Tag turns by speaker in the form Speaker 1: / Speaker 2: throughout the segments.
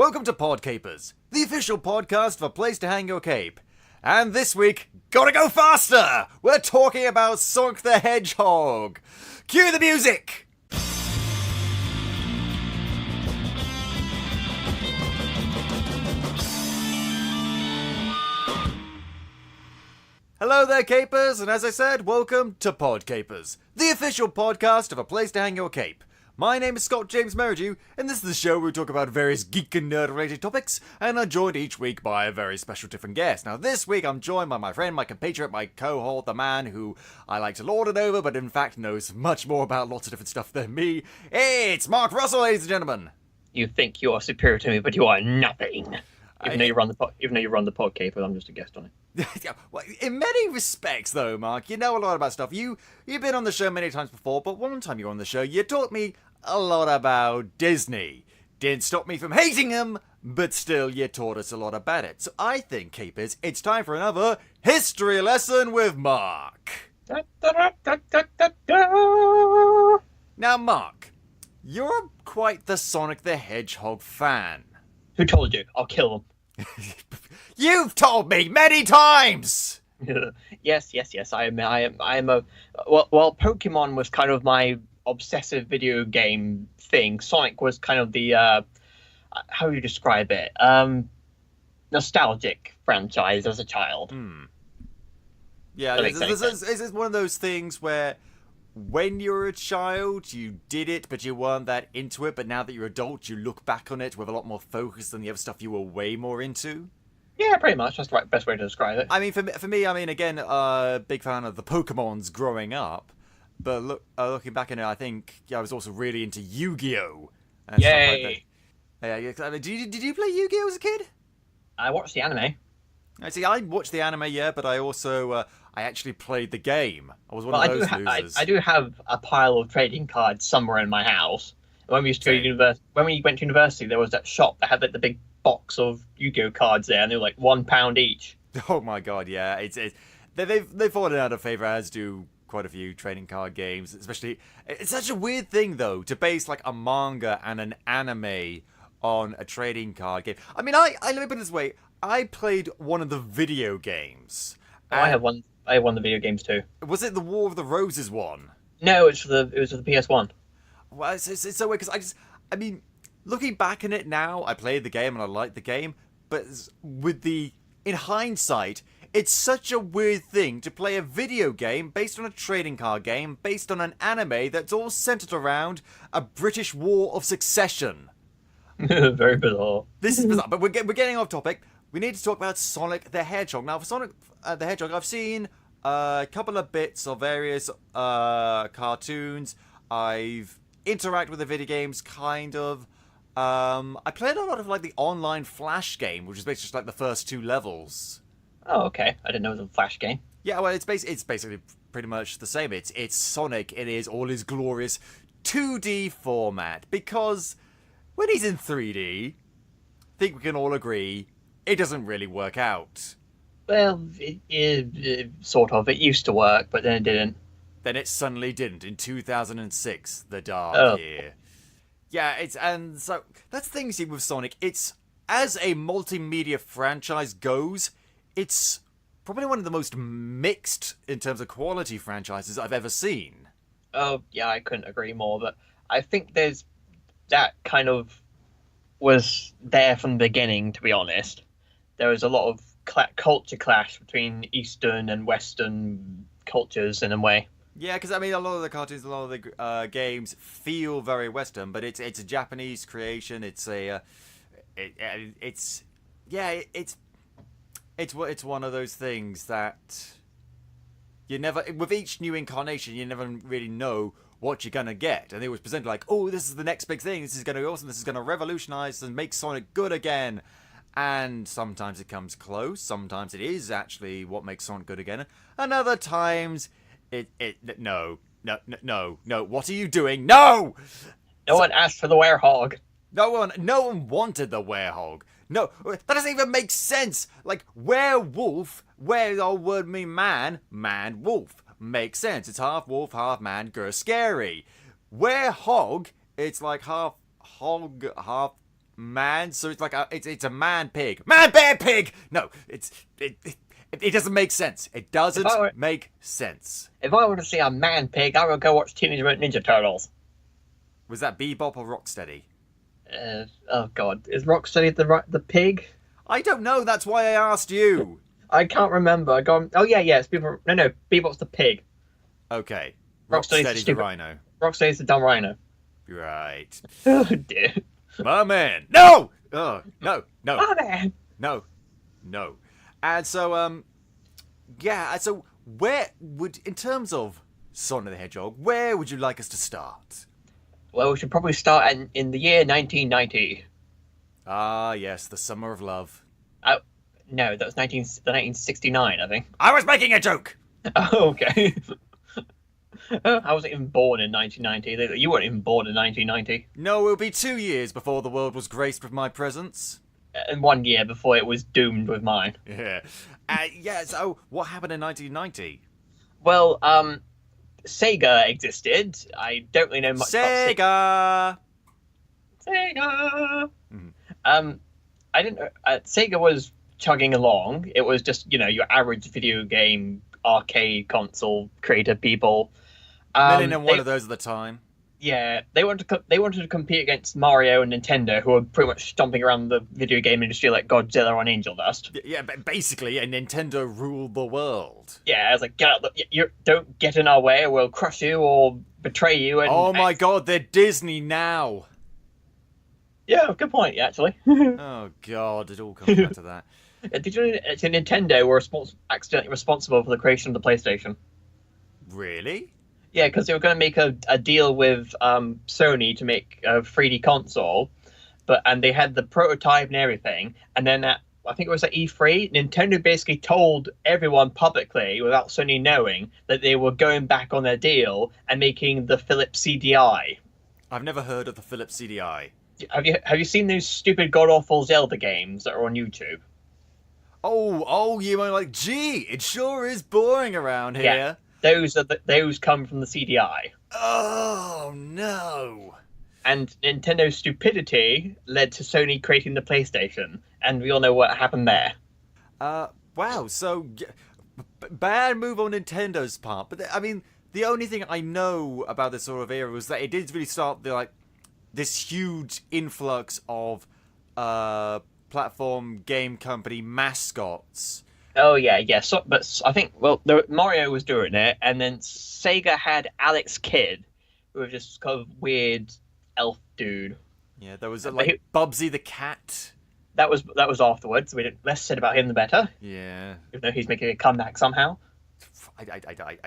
Speaker 1: Welcome to PodCapers, the official podcast of a place to hang your cape. And this week, gotta go faster! We're talking about Sonic the Hedgehog. Cue the music! Hello there, capers, and as I said, welcome to PodCapers, the official podcast of a place to hang your cape. My name is Scott James Merridew, and this is the show where we talk about various geek and nerd-related topics, and I'm joined each week by a very special different guest. Now, this week I'm joined by my friend, my compatriot, my cohort, the man who I like to lord it over, but in fact knows much more about lots of different stuff than me. It's Mark Russell, ladies and gentlemen.
Speaker 2: You think you are superior to me, but you are nothing. Even though you run the PodCapers, I'm just a guest on it.
Speaker 1: Yeah, well, in many respects, though, Mark, you know a lot about stuff. You've been on the show many times before, but one time you were on the show, you taught me a lot about Disney. Didn't stop me from hating them, but still, you taught us a lot about it. So I think, Capers, it's time for another history lesson with Mark. Now, Mark, you're quite the Sonic the Hedgehog fan.
Speaker 2: Who told you? I'll kill them.
Speaker 1: You've told me many times!
Speaker 2: Yes. I am a... Well, Pokemon was kind of my obsessive video game thing. Sonic was kind of the, how do you describe it? Nostalgic franchise as a child.
Speaker 1: Yeah, is this one of those things where when you were a child, you did it, but you weren't that into it, but now that you're adult, you look back on it with a lot more focus than the other stuff you were way more into?
Speaker 2: Yeah, pretty much. That's the best way to describe it.
Speaker 1: I mean, for me, again, big fan of the Pokemons growing up, but looking back on it, I think I was also really into Yu-Gi-Oh! And
Speaker 2: Yay!
Speaker 1: Stuff like that. Yeah, did you play Yu-Gi-Oh! As a kid?
Speaker 2: I watched the anime.
Speaker 1: I watched the anime, yeah, but I also, I actually played the game. I was one of those losers.
Speaker 2: I do have a pile of trading cards somewhere in my house. When we used to go to university, when we went to university, there was that shop that had like the big box of Yu-Gi-Oh! Cards there, and they were like £1 each.
Speaker 1: Oh my god, yeah, they've fallen out of favor, as do quite a few trading card games. Especially, it's such a weird thing though to base like a manga and an anime on a trading card game. I mean, let me put it this way: I played one of the video games.
Speaker 2: Oh, I have one. I have one of the video games too.
Speaker 1: Was it the War of the Roses one?
Speaker 2: No, it was for the PS1.
Speaker 1: Well, it's so weird because I mean, looking back on it now, I played the game and I liked the game, but in hindsight, it's such a weird thing to play a video game based on a trading card game, based on an anime that's all centered around a British War of Succession.
Speaker 2: Very bizarre.
Speaker 1: This is bizarre, but we're getting off topic. We need to talk about Sonic the Hedgehog. Now, for Sonic the Hedgehog, I've seen a couple of bits of various cartoons. I've interacted with the video games, kind of. I played a lot of like the online Flash game, which is basically just like the first 2 levels.
Speaker 2: Oh, okay. I didn't know it was a Flash game.
Speaker 1: Yeah, well, it's basically pretty much the same. It's Sonic. It is all his glorious 2D format, because when he's in 3D, I think we can all agree it doesn't really work out.
Speaker 2: Well, sort of. It used to work, but then it didn't.
Speaker 1: Then it suddenly didn't in 2006, the dark year. Yeah, and so that's the thing, see, with Sonic. It's, as a multimedia franchise goes, it's probably one of the most mixed in terms of quality franchises I've ever seen.
Speaker 2: Oh, yeah, I couldn't agree more, but I think that kind of was there from the beginning, to be honest. There was a lot of culture clash between Eastern and Western cultures in a way.
Speaker 1: Yeah, because I mean, a lot of the cartoons, a lot of the games feel very Western, but it's a Japanese creation. It's one of those things that you never, with each new incarnation, you never really know what you're gonna get, and it was presented like, oh, this is the next big thing. This is gonna be awesome. This is gonna revolutionize and make Sonic good again. And sometimes it comes close. Sometimes it is actually what makes Sonic good again. And other times, no. What are you doing? No!
Speaker 2: No one asked for the werehog.
Speaker 1: No one wanted the werehog. No, that doesn't even make sense. Like, werewolf, where the old word mean man, wolf. Makes sense. It's half wolf, half man, scary. Werehog, it's like half hog, half man, so it's like it's a man pig. Man bear pig! No, it doesn't make sense. It doesn't make sense.
Speaker 2: If I were to see a man pig, I would go watch Teenage Mutant Ninja Turtles.
Speaker 1: Was that Bebop or Rocksteady?
Speaker 2: Oh god, is Rocksteady the pig?
Speaker 1: I don't know, that's why I asked you.
Speaker 2: I can't remember. Oh yeah, it's Bebop. No, Bebop's the pig.
Speaker 1: Okay.
Speaker 2: Rocksteady's
Speaker 1: the rhino.
Speaker 2: Rocksteady's the dumb rhino.
Speaker 1: Right.
Speaker 2: Oh dear.
Speaker 1: My man. No! Oh, no.
Speaker 2: My man.
Speaker 1: No. And so, so where would, in terms of Sonic the Hedgehog, where would you like us to start?
Speaker 2: Well, we should probably start in the year 1990.
Speaker 1: Ah, yes, the Summer of Love.
Speaker 2: No, that was 1969, I think.
Speaker 1: I was making a joke!
Speaker 2: Oh, okay. I wasn't even born in 1990. You weren't even born in 1990.
Speaker 1: No, it will be 2 years before the world was graced with my presence.
Speaker 2: And 1 year before it was doomed with mine.
Speaker 1: Yeah. So what happened in 1990?
Speaker 2: Well, Sega existed. I don't really know much about Sega. I didn't. Sega was chugging along. It was just your average video game arcade console creator people.
Speaker 1: Million and one of those at the time.
Speaker 2: Yeah, they wanted to compete against Mario and Nintendo, who were pretty much stomping around the video game industry like Godzilla on Angel Dust.
Speaker 1: Yeah, but basically, Nintendo ruled the world.
Speaker 2: Yeah, I was like, you don't get in our way, or we'll crush you or betray you.
Speaker 1: Oh my god, they're Disney now.
Speaker 2: Yeah, good point, actually.
Speaker 1: Oh god, it all comes back to that.
Speaker 2: Did you know Nintendo were accidentally responsible for the creation of the PlayStation?
Speaker 1: Really?
Speaker 2: Yeah, because they were going to make a deal with Sony to make a 3D console, and they had the prototype and everything. And then I think it was at E3, Nintendo basically told everyone publicly, without Sony knowing, that they were going back on their deal and making the Philips CDI.
Speaker 1: I've never heard of the Philips CDI.
Speaker 2: Have you seen those stupid god awful Zelda games that are on YouTube?
Speaker 1: Oh, you mean like, gee, it sure is boring around here.
Speaker 2: Yeah. Those come from the CDI.
Speaker 1: Oh no!
Speaker 2: And Nintendo's stupidity led to Sony creating the PlayStation, and we all know what happened there.
Speaker 1: Wow. So bad move on Nintendo's part, but I mean, the only thing I know about this sort of era was that it did really start this huge influx of platform game company mascots.
Speaker 2: Oh yeah. So, but I think Mario was doing it, and then Sega had Alex Kidd, who was just kind of weird elf dude.
Speaker 1: Yeah, there was Bubsy the cat.
Speaker 2: That was afterwards. Less said about him, the better.
Speaker 1: Yeah.
Speaker 2: Even though he's making a comeback somehow.
Speaker 1: I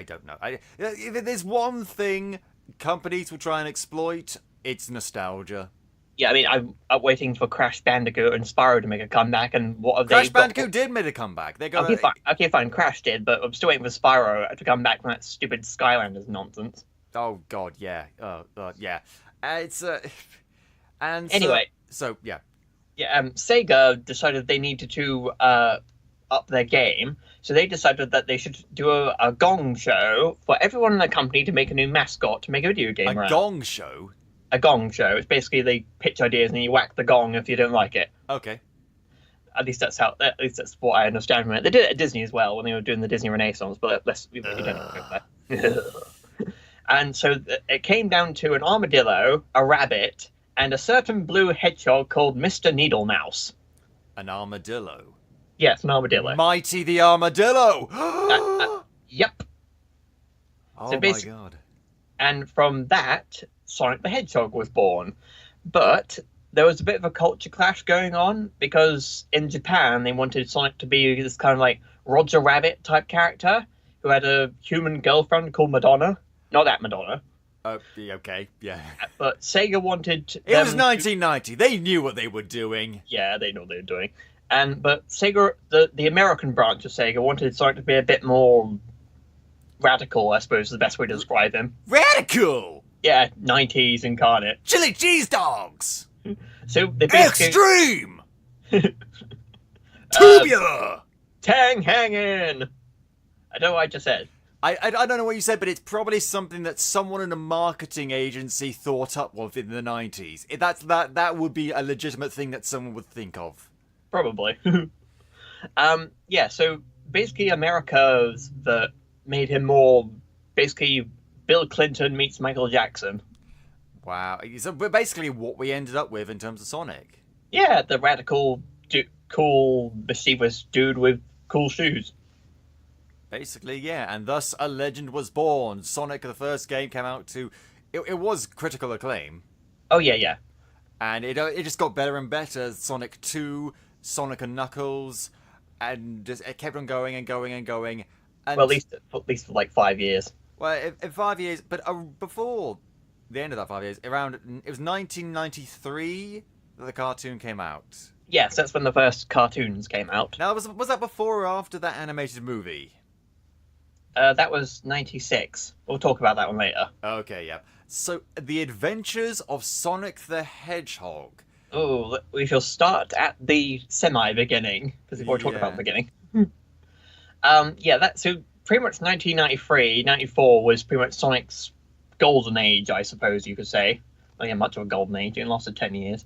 Speaker 1: don't know. If there's one thing companies will try and exploit, it's nostalgia.
Speaker 2: Yeah, I mean, I'm waiting for Crash Bandicoot and Spyro to make a comeback, and what have
Speaker 1: Crash Bandicoot did make a comeback. They got
Speaker 2: okay, fine, Crash did, but I'm still waiting for Spyro to come back from that stupid Skylanders nonsense.
Speaker 1: Oh God, yeah. Yeah. It's and
Speaker 2: anyway.
Speaker 1: So yeah.
Speaker 2: Yeah. Sega decided they needed to up their game, so they decided that they should do a gong show for everyone in the company to make a new mascot to make a video game around.
Speaker 1: A gong show.
Speaker 2: A gong show. It's basically they pitch ideas and you whack the gong if you don't like it.
Speaker 1: Okay.
Speaker 2: At least that's what I understand from it. They did it at Disney as well when they were doing the Disney Renaissance, but we don't go there. And so it came down to an armadillo, a rabbit, and a certain blue hedgehog called Mr. Needle Mouse.
Speaker 1: An armadillo.
Speaker 2: Yes, an armadillo.
Speaker 1: Mighty the armadillo.
Speaker 2: Yep.
Speaker 1: Oh so my god.
Speaker 2: And from that, Sonic the Hedgehog was born. But there was a bit of a culture clash going on because in Japan they wanted Sonic to be this kind of like Roger Rabbit type character who had a human girlfriend called Madonna. Not that Madonna.
Speaker 1: Okay, yeah.
Speaker 2: But Sega wanted...
Speaker 1: It was 1990. They knew what they were doing.
Speaker 2: Yeah, they knew what they were doing. But Sega, the American branch of Sega wanted Sonic to be a bit more radical, I suppose is the best way to describe him.
Speaker 1: Radical?
Speaker 2: Yeah, 90s incarnate.
Speaker 1: Chili cheese dogs!
Speaker 2: So they basically...
Speaker 1: Extreme! Tubular!
Speaker 2: Tang hanging! I don't know what I just said.
Speaker 1: I don't know what you said, but it's probably something that someone in a marketing agency thought up with in the 90s. That would be a legitimate thing that someone would think of.
Speaker 2: Probably. Yeah, so basically America's that made him more basically Bill Clinton meets Michael Jackson.
Speaker 1: Wow. So basically what we ended up with in terms of Sonic.
Speaker 2: Yeah, the radical, cool, mischievous dude with cool shoes.
Speaker 1: Basically, yeah. And thus a legend was born. Sonic, the first game, came out to... It was critical acclaim.
Speaker 2: Oh, yeah.
Speaker 1: And it just got better and better. Sonic 2, Sonic and Knuckles, and it kept on going and going and going. And,
Speaker 2: well, at least for like 5 years.
Speaker 1: Well, in 5 years, but before the end of that 5 years, it was 1993 that the cartoon came out.
Speaker 2: Yes, that's when the first cartoons came out.
Speaker 1: Now, was that before or after that animated movie?
Speaker 2: That was 96. We'll talk about that one later.
Speaker 1: Okay, yeah. So, The Adventures of Sonic the Hedgehog.
Speaker 2: Oh, we shall start at the semi-beginning, because we've already talked about the beginning. So pretty much 1993, 94 was pretty much Sonic's golden age, I suppose you could say. Not even much of a golden age, it lasted 10 years.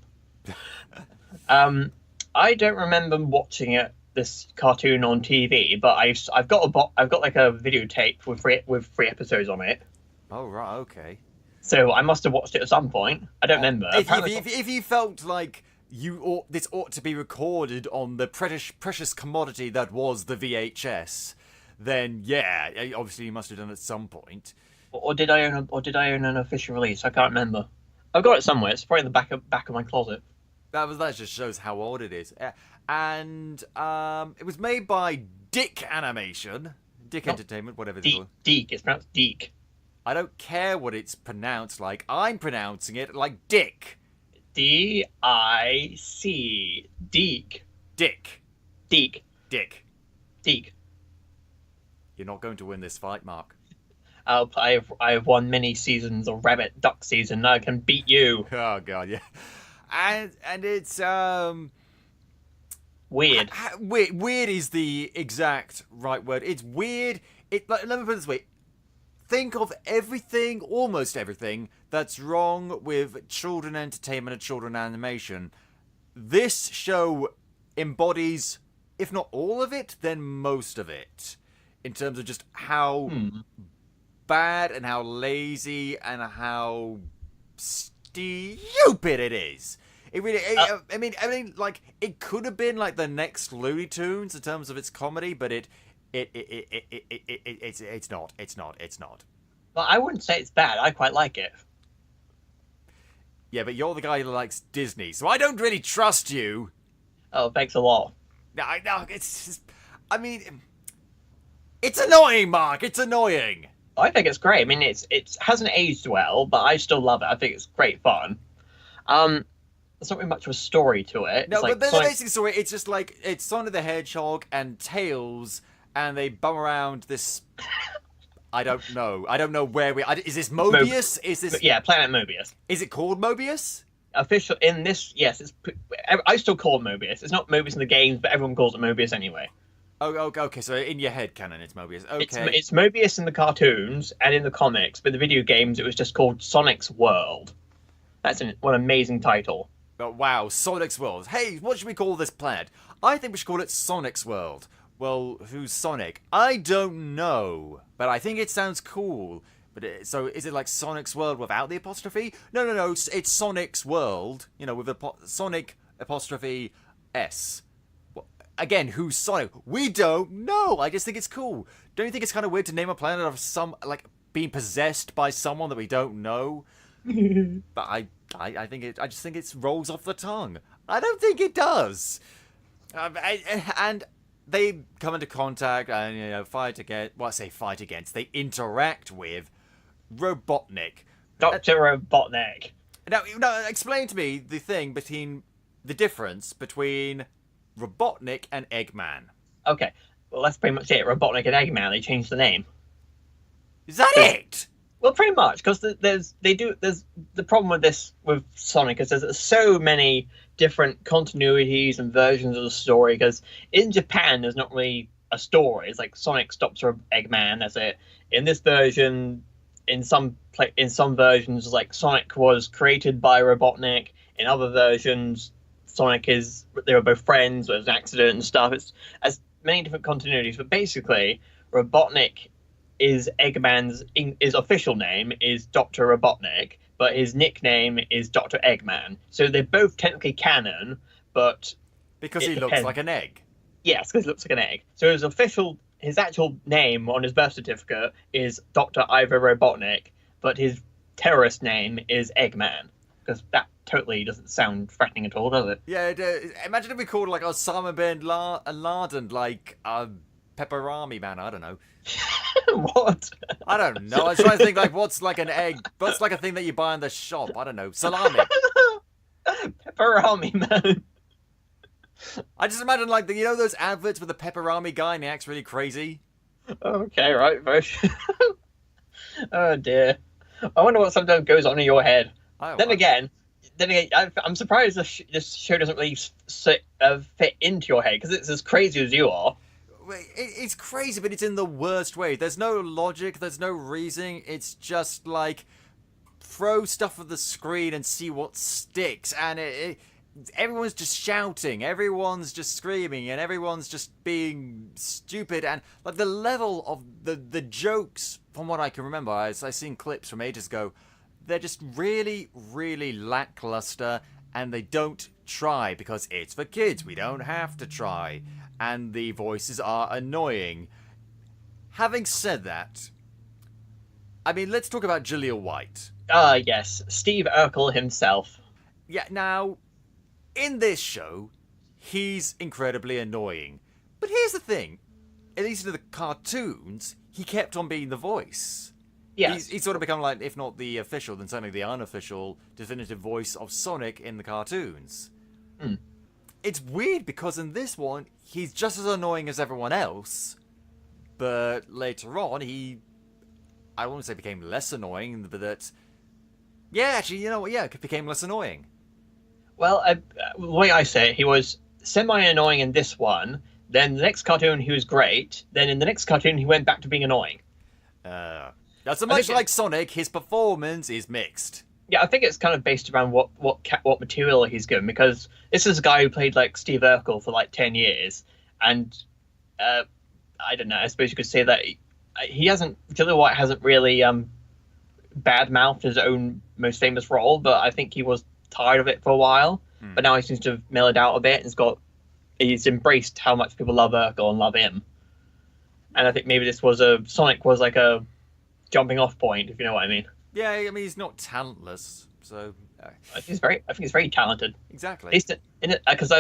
Speaker 2: I don't remember watching this cartoon on TV, but I've got like a videotape with three episodes on it.
Speaker 1: Oh right, okay.
Speaker 2: So I must have watched it at some point. I don't remember.
Speaker 1: If you felt like this ought to be recorded on the precious commodity that was the VHS, then yeah, obviously you must have done it at some point.
Speaker 2: Or did I own an official release? I can't remember. I've got it somewhere. It's probably in the back of my closet.
Speaker 1: That just shows how old it is. And it was made by Dick Animation, Entertainment, whatever it's called.
Speaker 2: Deke. It's pronounced Deke.
Speaker 1: I don't care what it's pronounced like. I'm pronouncing it like Dick.
Speaker 2: D-I-C. Deke.
Speaker 1: Dick.
Speaker 2: Deke.
Speaker 1: Dick.
Speaker 2: Deke.
Speaker 1: You're not going to win this fight, Mark.
Speaker 2: I've won many seasons of Rabbit Duck season. I can beat you.
Speaker 1: Oh god, yeah. And it's
Speaker 2: weird.
Speaker 1: Weird is the exact right word. It's weird. Let me put it this way. Think of everything, almost everything, that's wrong with children entertainment and children animation. This show embodies, if not all of it, then most of it. In terms of just how bad and how lazy and how stupid it is. It really, I mean, like, it could have been like the next Looney Tunes in terms of its comedy, but it's not.
Speaker 2: Well, I wouldn't say it's bad. I quite like it.
Speaker 1: Yeah, but you're the guy who likes Disney, so I don't really trust you.
Speaker 2: Oh, thanks a lot.
Speaker 1: No, it's just, I mean, it's annoying, Mark. It's annoying.
Speaker 2: I think it's great. I mean, it hasn't aged well, but I still love it. I think it's great fun. There's not really much of a story to it.
Speaker 1: No, but the basic story, it's just like, it's Sonic the Hedgehog and Tails, and they bum around this... I don't know where is this Mobius? Is this...
Speaker 2: Yeah, Planet Mobius.
Speaker 1: Is it called Mobius?
Speaker 2: Official, in this, yes. I still call it Mobius. It's not Mobius in the games, but everyone calls it Mobius anyway.
Speaker 1: Oh, okay, so in your head canon, it's Mobius. Okay.
Speaker 2: It's Mobius in the cartoons and in the comics, but in the video games, it was just called Sonic's World. That's what an amazing title.
Speaker 1: Oh, wow, Sonic's World. Hey, what should we call this planet? I think we should call it Sonic's World. Well, who's Sonic? I don't know, but I think it sounds cool. But so is it like Sonic's World without the apostrophe? No. It's Sonic's World. You know, with a Sonic apostrophe S. Well, again, who's Sonic? We don't know. I just think it's cool. Don't you think it's kind of weird to name a planet of some being possessed by someone that we don't know? But I just think it rolls off the tongue. I don't think it does. And they come into contact and fight against. Well, I say fight against. They interact with Robotnik.
Speaker 2: Dr. Robotnik.
Speaker 1: Now, explain to me the difference between Robotnik and Eggman.
Speaker 2: Okay, well that's pretty much it. Robotnik and Eggman. They changed the name.
Speaker 1: Is that it?
Speaker 2: Well, pretty much, because there's the problem with Sonic is there's so many different continuities and versions of the story. Because in Japan, there's not really a story. It's like Sonic stops for Eggman. That's it. in this version, in some versions, like Sonic was created by Robotnik. In other versions, they were both friends. It was an accident and stuff. It's as many different continuities, but basically, Robotnik is his official name is Dr. Robotnik, but his nickname is Dr. Eggman. So they're both technically canon, but
Speaker 1: because he looks like an egg.
Speaker 2: Yes, because he looks like an egg. So his actual name on his birth certificate is Dr. Ivor Robotnik, but his terrorist name is Eggman. Because that totally doesn't sound threatening at all, does it?
Speaker 1: Yeah, imagine if we called like Osama bin Laden like Pepperami Man. I don't know.
Speaker 2: What?
Speaker 1: I don't know. I was trying to think like what's like an egg? What's like a thing that you buy in the shop? I don't know. Salami.
Speaker 2: Pepperami Man.
Speaker 1: I just imagine like those adverts with the Pepperami guy and he acts really crazy.
Speaker 2: Okay, right. Oh dear. I wonder what sometimes goes on in your head. Then again, I'm surprised this show doesn't really fit into your head because it's as crazy as you are.
Speaker 1: It's crazy, but it's in the worst way. There's no logic. There's no reasoning. It's just like throw stuff at the screen and see what sticks. And everyone's just shouting. Everyone's just screaming. And everyone's just being stupid. And like the level of the jokes, from what I can remember, I've seen clips from ages ago, they're just really, really lackluster, and they don't try because it's for kids. We don't have to try. And the voices are annoying. Having said that, I mean, let's talk about Jaleel White.
Speaker 2: Yes. Steve Urkel himself.
Speaker 1: Yeah, now, in this show, he's incredibly annoying. But here's the thing. At least in the cartoons, he kept on being the voice.
Speaker 2: Yes.
Speaker 1: He's sort of become like, if not the official, then certainly the unofficial, definitive voice of Sonic in the cartoons.
Speaker 2: Mm.
Speaker 1: It's weird because in this one, he's just as annoying as everyone else, but later on, I won't say became less annoying, but that, yeah, actually, you know what, yeah, it became less annoying.
Speaker 2: Well, the way I say it, he was semi-annoying in this one, then the next cartoon he was great, then in the next cartoon he went back to being annoying.
Speaker 1: That's so much like Sonic, his performance is mixed.
Speaker 2: Yeah, I think it's kind of based around what material he's given, because this is a guy who played like Steve Urkel for like 10 years, and I don't know, I suppose you could say that Jaleel White hasn't really bad-mouthed his own most famous role, but I think he was tired of it for a while, but now he seems to have mellowed out a bit, and he's embraced how much people love Urkel and love him. And I think maybe Sonic was like a jumping off point, if you know what I mean.
Speaker 1: Yeah, I mean, he's not talentless, so...
Speaker 2: I think he's very talented.
Speaker 1: Exactly.
Speaker 2: At least because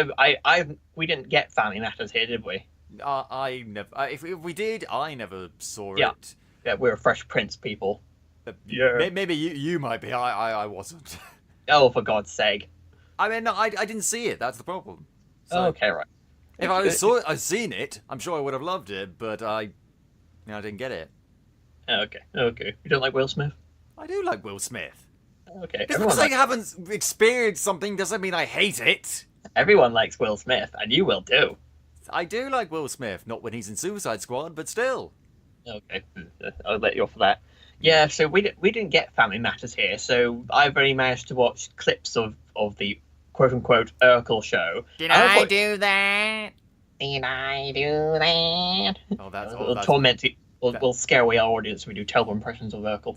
Speaker 2: we didn't get Family Matters here, did we?
Speaker 1: I never... if we did, I never saw
Speaker 2: Yeah.
Speaker 1: it.
Speaker 2: Yeah, we're Fresh Prince people.
Speaker 1: Yeah. Maybe you might be, I wasn't.
Speaker 2: Oh, for God's sake.
Speaker 1: I mean, no, I didn't see it, that's the problem. So,
Speaker 2: Okay, right.
Speaker 1: if I'd seen it, I'm sure I would have loved it, but I didn't get it.
Speaker 2: Okay. You don't like Will Smith?
Speaker 1: I do like Will Smith.
Speaker 2: Okay.
Speaker 1: Just because I haven't experienced something doesn't mean I hate it.
Speaker 2: Everyone likes Will Smith, and you will too.
Speaker 1: I do like Will Smith, not when he's in Suicide Squad, but still.
Speaker 2: Okay, I'll let you off for that. Yeah, so we didn't get Family Matters here, so I've only managed to watch clips of the quote-unquote Urkel show.
Speaker 1: Did I do that?
Speaker 2: Did I do that?
Speaker 1: Oh, that's...
Speaker 2: We'll torment you. We'll scare away our audience when we do terrible impressions of Urkel.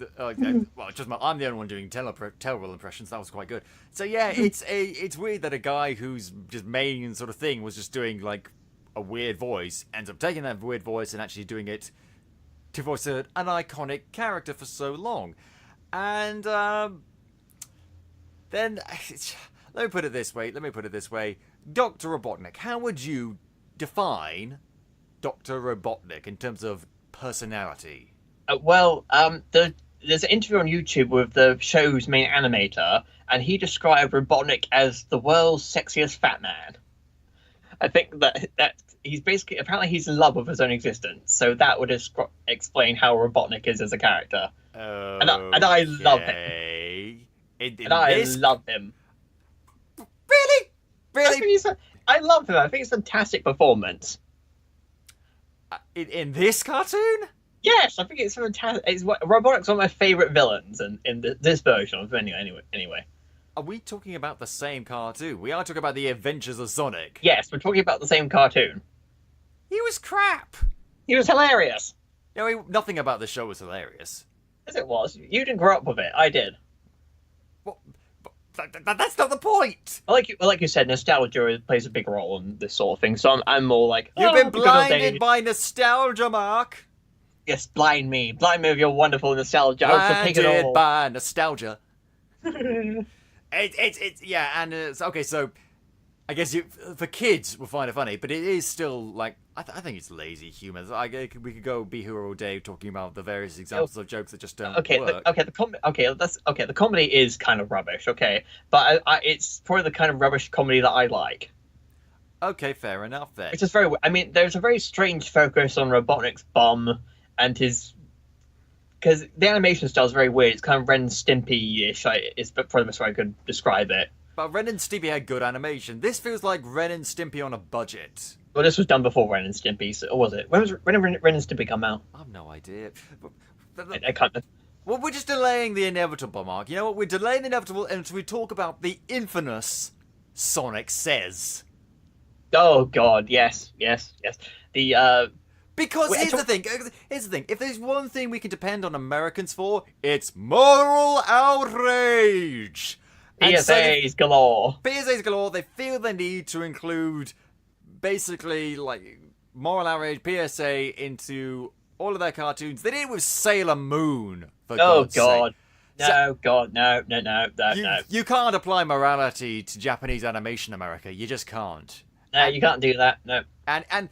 Speaker 1: Well, I'm the only one doing terrible impressions. That was quite good. So yeah, it's weird that a guy whose just main sort of thing was just doing like a weird voice ends up taking that weird voice and actually doing it to voice an iconic character for so long. And then let me put it this way. Dr. Robotnik. How would you define Dr. Robotnik in terms of personality?
Speaker 2: There's an interview on YouTube with the show's main animator, and he described Robotnik as the world's sexiest fat man. I think that he's basically, apparently he's in love with his own existence, so that would explain how Robotnik is as a character. And I love him. Love him. Really? I love him. I think it's a fantastic performance.
Speaker 1: In this cartoon?
Speaker 2: Yes, I think it's fantastic. Robotnik's one of my favorite villains in this version of anyway.
Speaker 1: Are we talking about the same cartoon? We are talking about the Adventures of Sonic.
Speaker 2: Yes, we're talking about the same cartoon.
Speaker 1: He was crap.
Speaker 2: He was hilarious.
Speaker 1: No, nothing about the show was hilarious.
Speaker 2: Yes, it was. You didn't grow up with it. I did.
Speaker 1: Well, that's not the point.
Speaker 2: Like you said, nostalgia plays a big role in this sort of thing. So I'm more like,
Speaker 1: You've been
Speaker 2: the good old
Speaker 1: blinded
Speaker 2: days.
Speaker 1: by nostalgia, Mark.
Speaker 2: Yes, blind me with your wonderful nostalgia. So take it
Speaker 1: Blinded
Speaker 2: all.
Speaker 1: by nostalgia. It's yeah, and okay. So I guess for kids will find it funny, but it is still like I think it's lazy humor. We could go be here all day talking about the various examples of jokes that just don't work.
Speaker 2: The comedy is kind of rubbish. Okay, but it's probably the kind of rubbish comedy that I like.
Speaker 1: Okay, fair enough then.
Speaker 2: Which is very. I mean, there's a very strange focus on Robotnik's bum and his. Because the animation style is very weird. It's kind of Ren and Stimpy-ish. It's probably the best way I could describe it.
Speaker 1: But Ren and Stimpy had good animation. This feels like Ren and Stimpy on a budget.
Speaker 2: Well, this was done before Ren and Stimpy, so, or was it? When did Ren and Stimpy come out?
Speaker 1: I have no idea.
Speaker 2: I can't.
Speaker 1: Well, we're just delaying the inevitable, Mark. You know what? We're delaying the inevitable until we talk about the infamous Sonic Says.
Speaker 2: Oh God, yes. The
Speaker 1: Because here's the thing. If there's one thing we can depend on Americans for, it's moral outrage.
Speaker 2: PSAs galore.
Speaker 1: PSAs galore. They feel the need to include basically like moral outrage PSA into all of their cartoons. They did it with Sailor Moon. For God's
Speaker 2: God.
Speaker 1: sake.
Speaker 2: No, God, no.
Speaker 1: You can't apply morality to Japanese animation, America. You just can't.
Speaker 2: No, you can't do that. No.
Speaker 1: And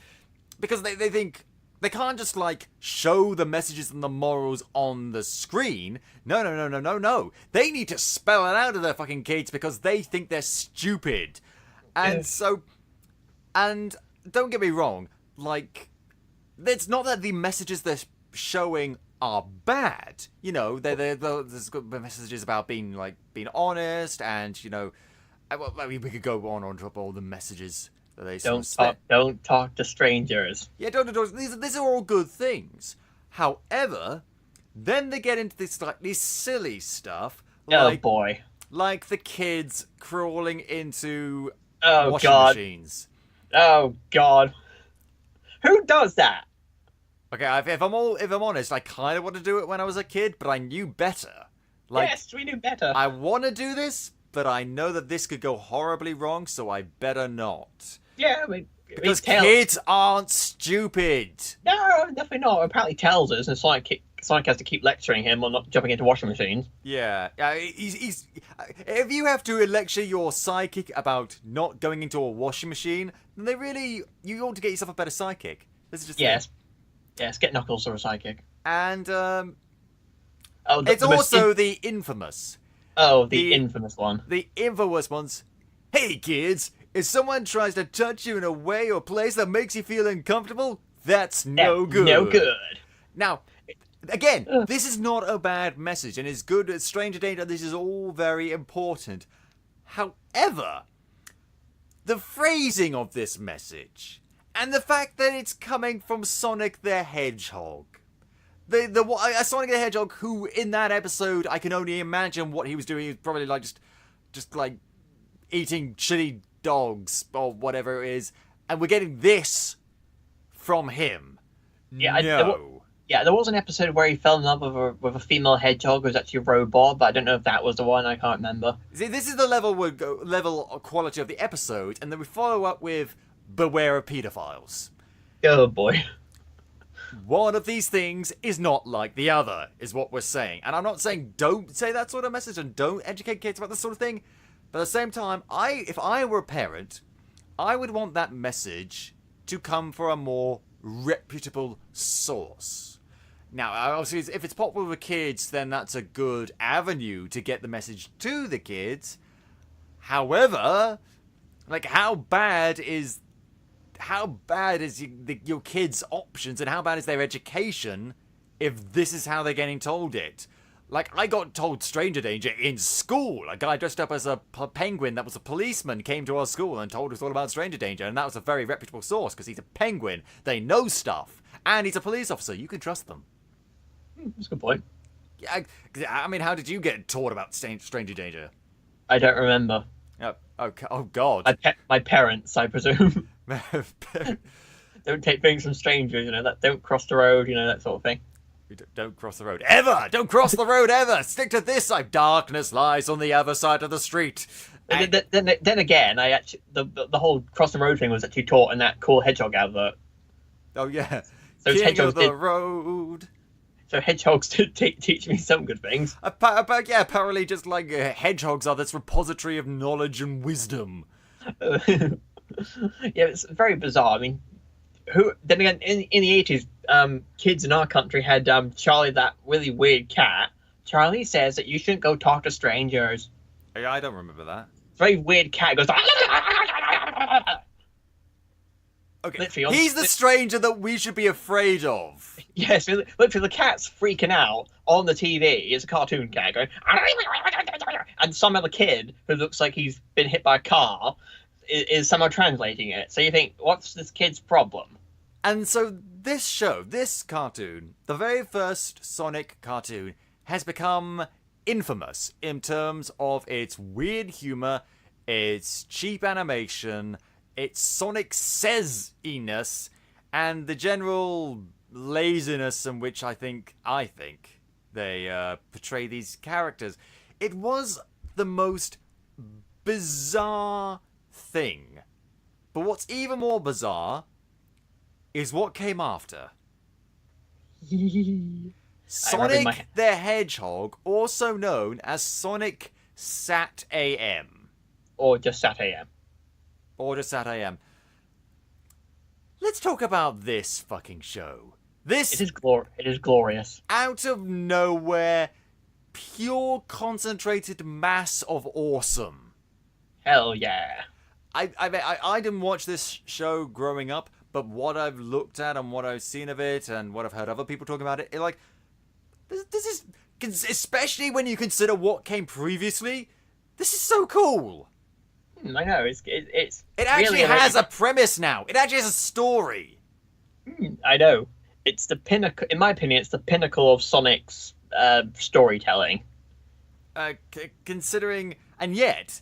Speaker 1: because they think they can't just like show the messages and the morals on the screen. No. They need to spell it out to their fucking kids because they think they're stupid. And so, and don't get me wrong, like, it's not that the messages they're showing are bad. You know, there's good messages about being honest and, you know, well, I mean, we could go on drop all the messages.
Speaker 2: Don't talk to strangers.
Speaker 1: Yeah, don't. These are all good things. However, then they get into this like this silly stuff.
Speaker 2: Oh boy!
Speaker 1: Like the kids crawling into
Speaker 2: washing
Speaker 1: machines.
Speaker 2: Oh God! Who does that?
Speaker 1: Okay, if I'm honest, I kind of want to do it when I was a kid, but I knew better. Like,
Speaker 2: yes, we knew better.
Speaker 1: I want to do this, but I know that this could go horribly wrong, so I better not.
Speaker 2: Yeah,
Speaker 1: because kids aren't stupid.
Speaker 2: No, definitely not. Apparently tells us, and Sonic has to keep lecturing him on not jumping into washing machines.
Speaker 1: Yeah, he's. If you have to lecture your sidekick about not going into a washing machine, then you ought to get yourself a better sidekick. This is just
Speaker 2: yes, get Knuckles or a sidekick.
Speaker 1: And it's also the infamous.
Speaker 2: Oh, the infamous one.
Speaker 1: The infamous ones. Hey kids, if someone tries to touch you in a way or place that makes you feel uncomfortable, that's no good.
Speaker 2: No good.
Speaker 1: Now, again, this is not a bad message, and it's good at Stranger Danger. This is all very important. However, the phrasing of this message, and the fact that it's coming from Sonic the Hedgehog. Sonic the Hedgehog, who in that episode, I can only imagine what he was doing. He was probably like just like eating shitty dogs or whatever it is, and we're getting this from him.
Speaker 2: Yeah,
Speaker 1: no.
Speaker 2: There was an episode where he fell in love with a female hedgehog who was actually a robot, but I don't know if that was the one. I can't remember.
Speaker 1: See, this is the level of quality of the episode, and then we follow up with beware of pedophiles.
Speaker 2: Oh boy.
Speaker 1: One of these things is not like the other, is what we're saying. And I'm not saying don't say that sort of message and don't educate kids about this sort of thing. But at the same time, if I were a parent, I would want that message to come from a more reputable source. Now, obviously, if it's popular with kids, then that's a good avenue to get the message to the kids. However, like, how bad is your kids' options, and how bad is their education if this is how they're getting told it? Like, I got told Stranger Danger in school. A guy dressed up as a penguin that was a policeman came to our school and told us all about Stranger Danger, and that was a very reputable source because he's a penguin. They know stuff, and he's a police officer. You can trust them.
Speaker 2: That's a good point.
Speaker 1: Yeah, I mean, how did you get taught about Stranger Danger?
Speaker 2: I don't remember.
Speaker 1: Oh God.
Speaker 2: My parents, I presume. Don't take things from strangers, that don't cross the road, that sort of thing.
Speaker 1: Don't cross the road ever. Don't cross the road ever. Stick to this side. Darkness lies on the other side of the street.
Speaker 2: And then again, I actually the whole cross the road thing was actually taught in that cool Hedgehog advert.
Speaker 1: Oh yeah.
Speaker 2: So
Speaker 1: King
Speaker 2: Hedgehogs
Speaker 1: of the road.
Speaker 2: So hedgehogs did teach me some good things.
Speaker 1: Yeah, apparently just like hedgehogs are this repository of knowledge and wisdom.
Speaker 2: Yeah, it's very bizarre. I mean, then again, in the 80s, kids in our country had Charlie, that really weird cat. Charlie says that you shouldn't go talk to strangers.
Speaker 1: Yeah, I don't remember that.
Speaker 2: It's a very weird cat. It goes.
Speaker 1: Okay, he's the stranger that we should be afraid of.
Speaker 2: Yes, literally, the cat's freaking out on the TV. It's a cartoon cat going, and some other kid who looks like he's been hit by a car is somehow translating it. So you think, what's this kid's problem?
Speaker 1: And so this show, this cartoon, the very first Sonic cartoon, has become infamous in terms of its weird humor, its cheap animation, its Sonic says-iness, and the general laziness in which I think they portray these characters. It was the most bizarre thing. But what's even more bizarre is what came after. Sonic the Hedgehog, also known as Sonic SatAm.
Speaker 2: Or just SatAm.
Speaker 1: Let's talk about this fucking show.
Speaker 2: It is glorious.
Speaker 1: Out of nowhere, pure concentrated mass of awesome.
Speaker 2: Hell yeah.
Speaker 1: I didn't watch this show growing up, but what I've looked at and what I've seen of it and what I've heard other people talking about it, this is, especially when you consider what came previously, this is so cool.
Speaker 2: I know, it
Speaker 1: actually
Speaker 2: really
Speaker 1: has a premise now. It actually has a story.
Speaker 2: I know. It's the pinnacle, in my opinion, it's the pinnacle of Sonic's storytelling.
Speaker 1: Considering, and yet,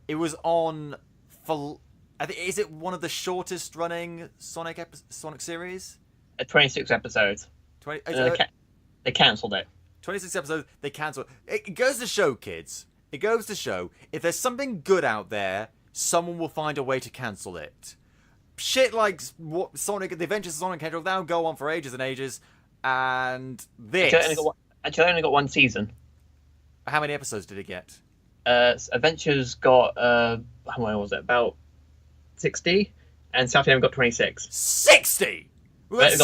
Speaker 1: it was on for. I think, is it one of the shortest running Sonic series?
Speaker 2: 26 episodes. They cancelled it.
Speaker 1: 26 episodes. They cancelled. It goes to show, kids. It goes to show, if there's something good out there, someone will find a way to cancel it. Shit like the Adventures of Sonic and Hedgehog, that'll go on for ages and ages. And this.
Speaker 2: Actually, I only got one season.
Speaker 1: How many episodes did it get?
Speaker 2: Adventures got, how many was it? About 60? And SatAm got 26.
Speaker 1: 60!
Speaker 2: But it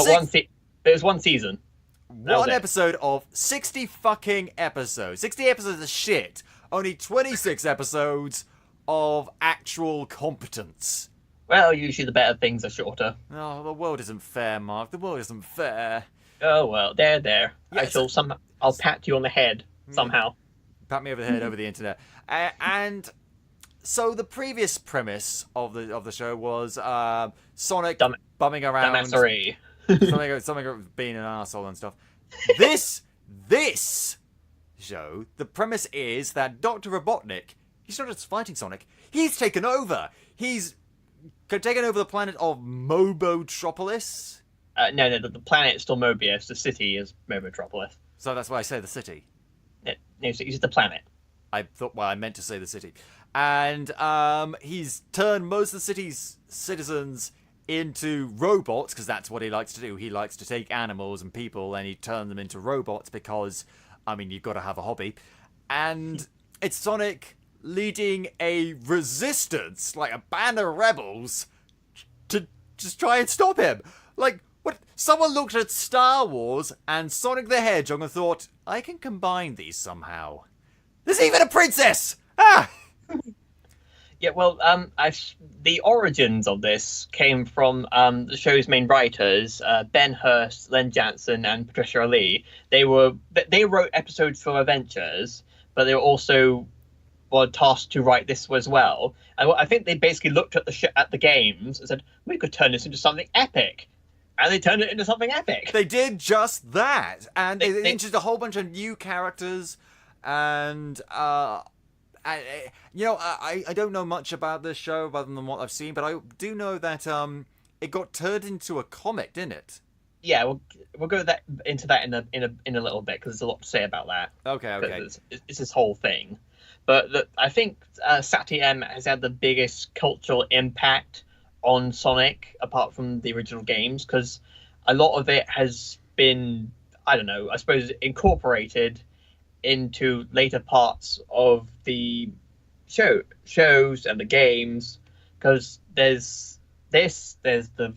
Speaker 2: was one season.
Speaker 1: One episode of 60 fucking episodes. 60 episodes of shit. Only 26 episodes of actual competence.
Speaker 2: Well, usually the better things are shorter.
Speaker 1: Oh, the world isn't fair, Mark. The world isn't fair.
Speaker 2: Oh, well, there. Yes. I'll pat you on the head, somehow.
Speaker 1: Pat me over the head over the internet. And so the previous premise of the show was Sonic bumming around.
Speaker 2: Dumbassery.
Speaker 1: something being an arsehole and stuff. This show, the premise is that Dr. Robotnik, he's not just fighting Sonic, he's taken over. He's taken over the planet of Mobotropolis.
Speaker 2: No, the planet is still Mobius. The city is Mobotropolis.
Speaker 1: So that's why I say the city.
Speaker 2: No, it's the planet.
Speaker 1: I meant to say the city. And he's turned most of the city's citizens into robots, because that's what he likes to do. He likes to take animals and people and he turns them into robots because, I mean, you've got to have a hobby. And it's Sonic leading a resistance, like a band of rebels, to just try and stop him. Like, what? Someone looked at Star Wars and Sonic the Hedgehog and thought, I can combine these somehow. There's even a princess! Ah!
Speaker 2: Yeah, well, the origins of this came from the show's main writers, Ben Hurst, Len Jansen, and Patricia Lee. They wrote episodes for Adventures, but they were tasked to write this as well. And I think they basically looked at the games and said, we could turn this into something epic. and they turned it into something epic.
Speaker 1: They did just that, and they
Speaker 2: They-
Speaker 1: introduced a whole bunch of new characters, and I don't know much about this show other than what I've seen, but I do know that it got turned into a comic, didn't it?
Speaker 2: Yeah, we'll go into that in a little bit because there's a lot to say about that.
Speaker 1: Okay.
Speaker 2: It's this whole thing, but I think SatAm has had the biggest cultural impact on Sonic apart from the original games, because a lot of it has been, I don't know, I suppose incorporated into later parts of the shows and the games, because there's the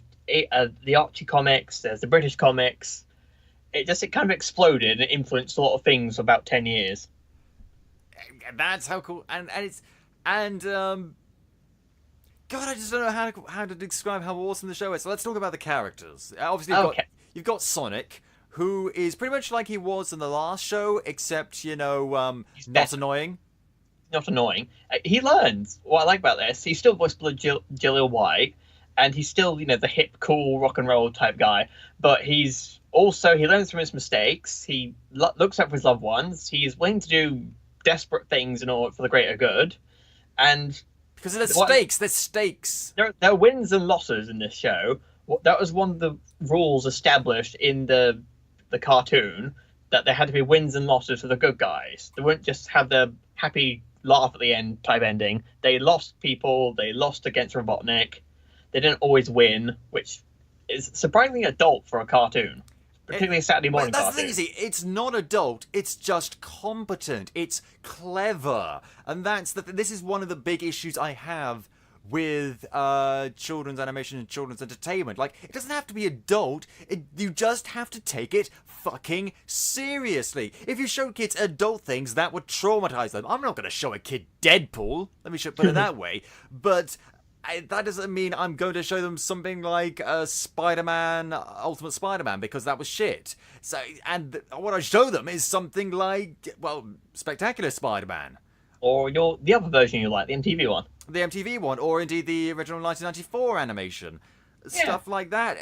Speaker 2: Archie comics, there's the British comics. It kind of exploded and influenced a lot of things for about 10 years.
Speaker 1: That's how cool, God, I just don't know how to describe how awesome the show is. So let's talk about the characters. Obviously, you've got Sonic, who is pretty much like he was in the last show, except not annoying.
Speaker 2: Not annoying. He learns. What I like about this, he's still voiced by Jaleel White, and he's still the hip, cool rock and roll type guy. But he learns from his mistakes. He looks out for his loved ones. He's willing to do desperate things in order for the greater good, and
Speaker 1: because there's stakes. There's stakes.
Speaker 2: There are wins and losses in this show. That was one of the rules established in the cartoon, that there had to be wins and losses for the good guys. They wouldn't just have the happy laugh at the end type ending. They lost people. They lost against Robotnik. They didn't always win, which is surprisingly adult for a cartoon, particularly a Saturday morning
Speaker 1: that's
Speaker 2: cartoon.
Speaker 1: the thing, it's not adult. It's just competent. It's clever, and this is one of the big issues I have with children's animation and children's entertainment. Like, it doesn't have to be adult. You just have to take it fucking seriously. If you show kids adult things, that would traumatize them. I'm not going to show a kid Deadpool. Let me put it that way. But that doesn't mean I'm going to show them something like Spider-Man, Ultimate Spider-Man, because that was shit. So, and what I show them is something like, Spectacular Spider-Man.
Speaker 2: Or the other version you like, the MTV one.
Speaker 1: The MTV one, or indeed the original 1994 animation. Stuff like that.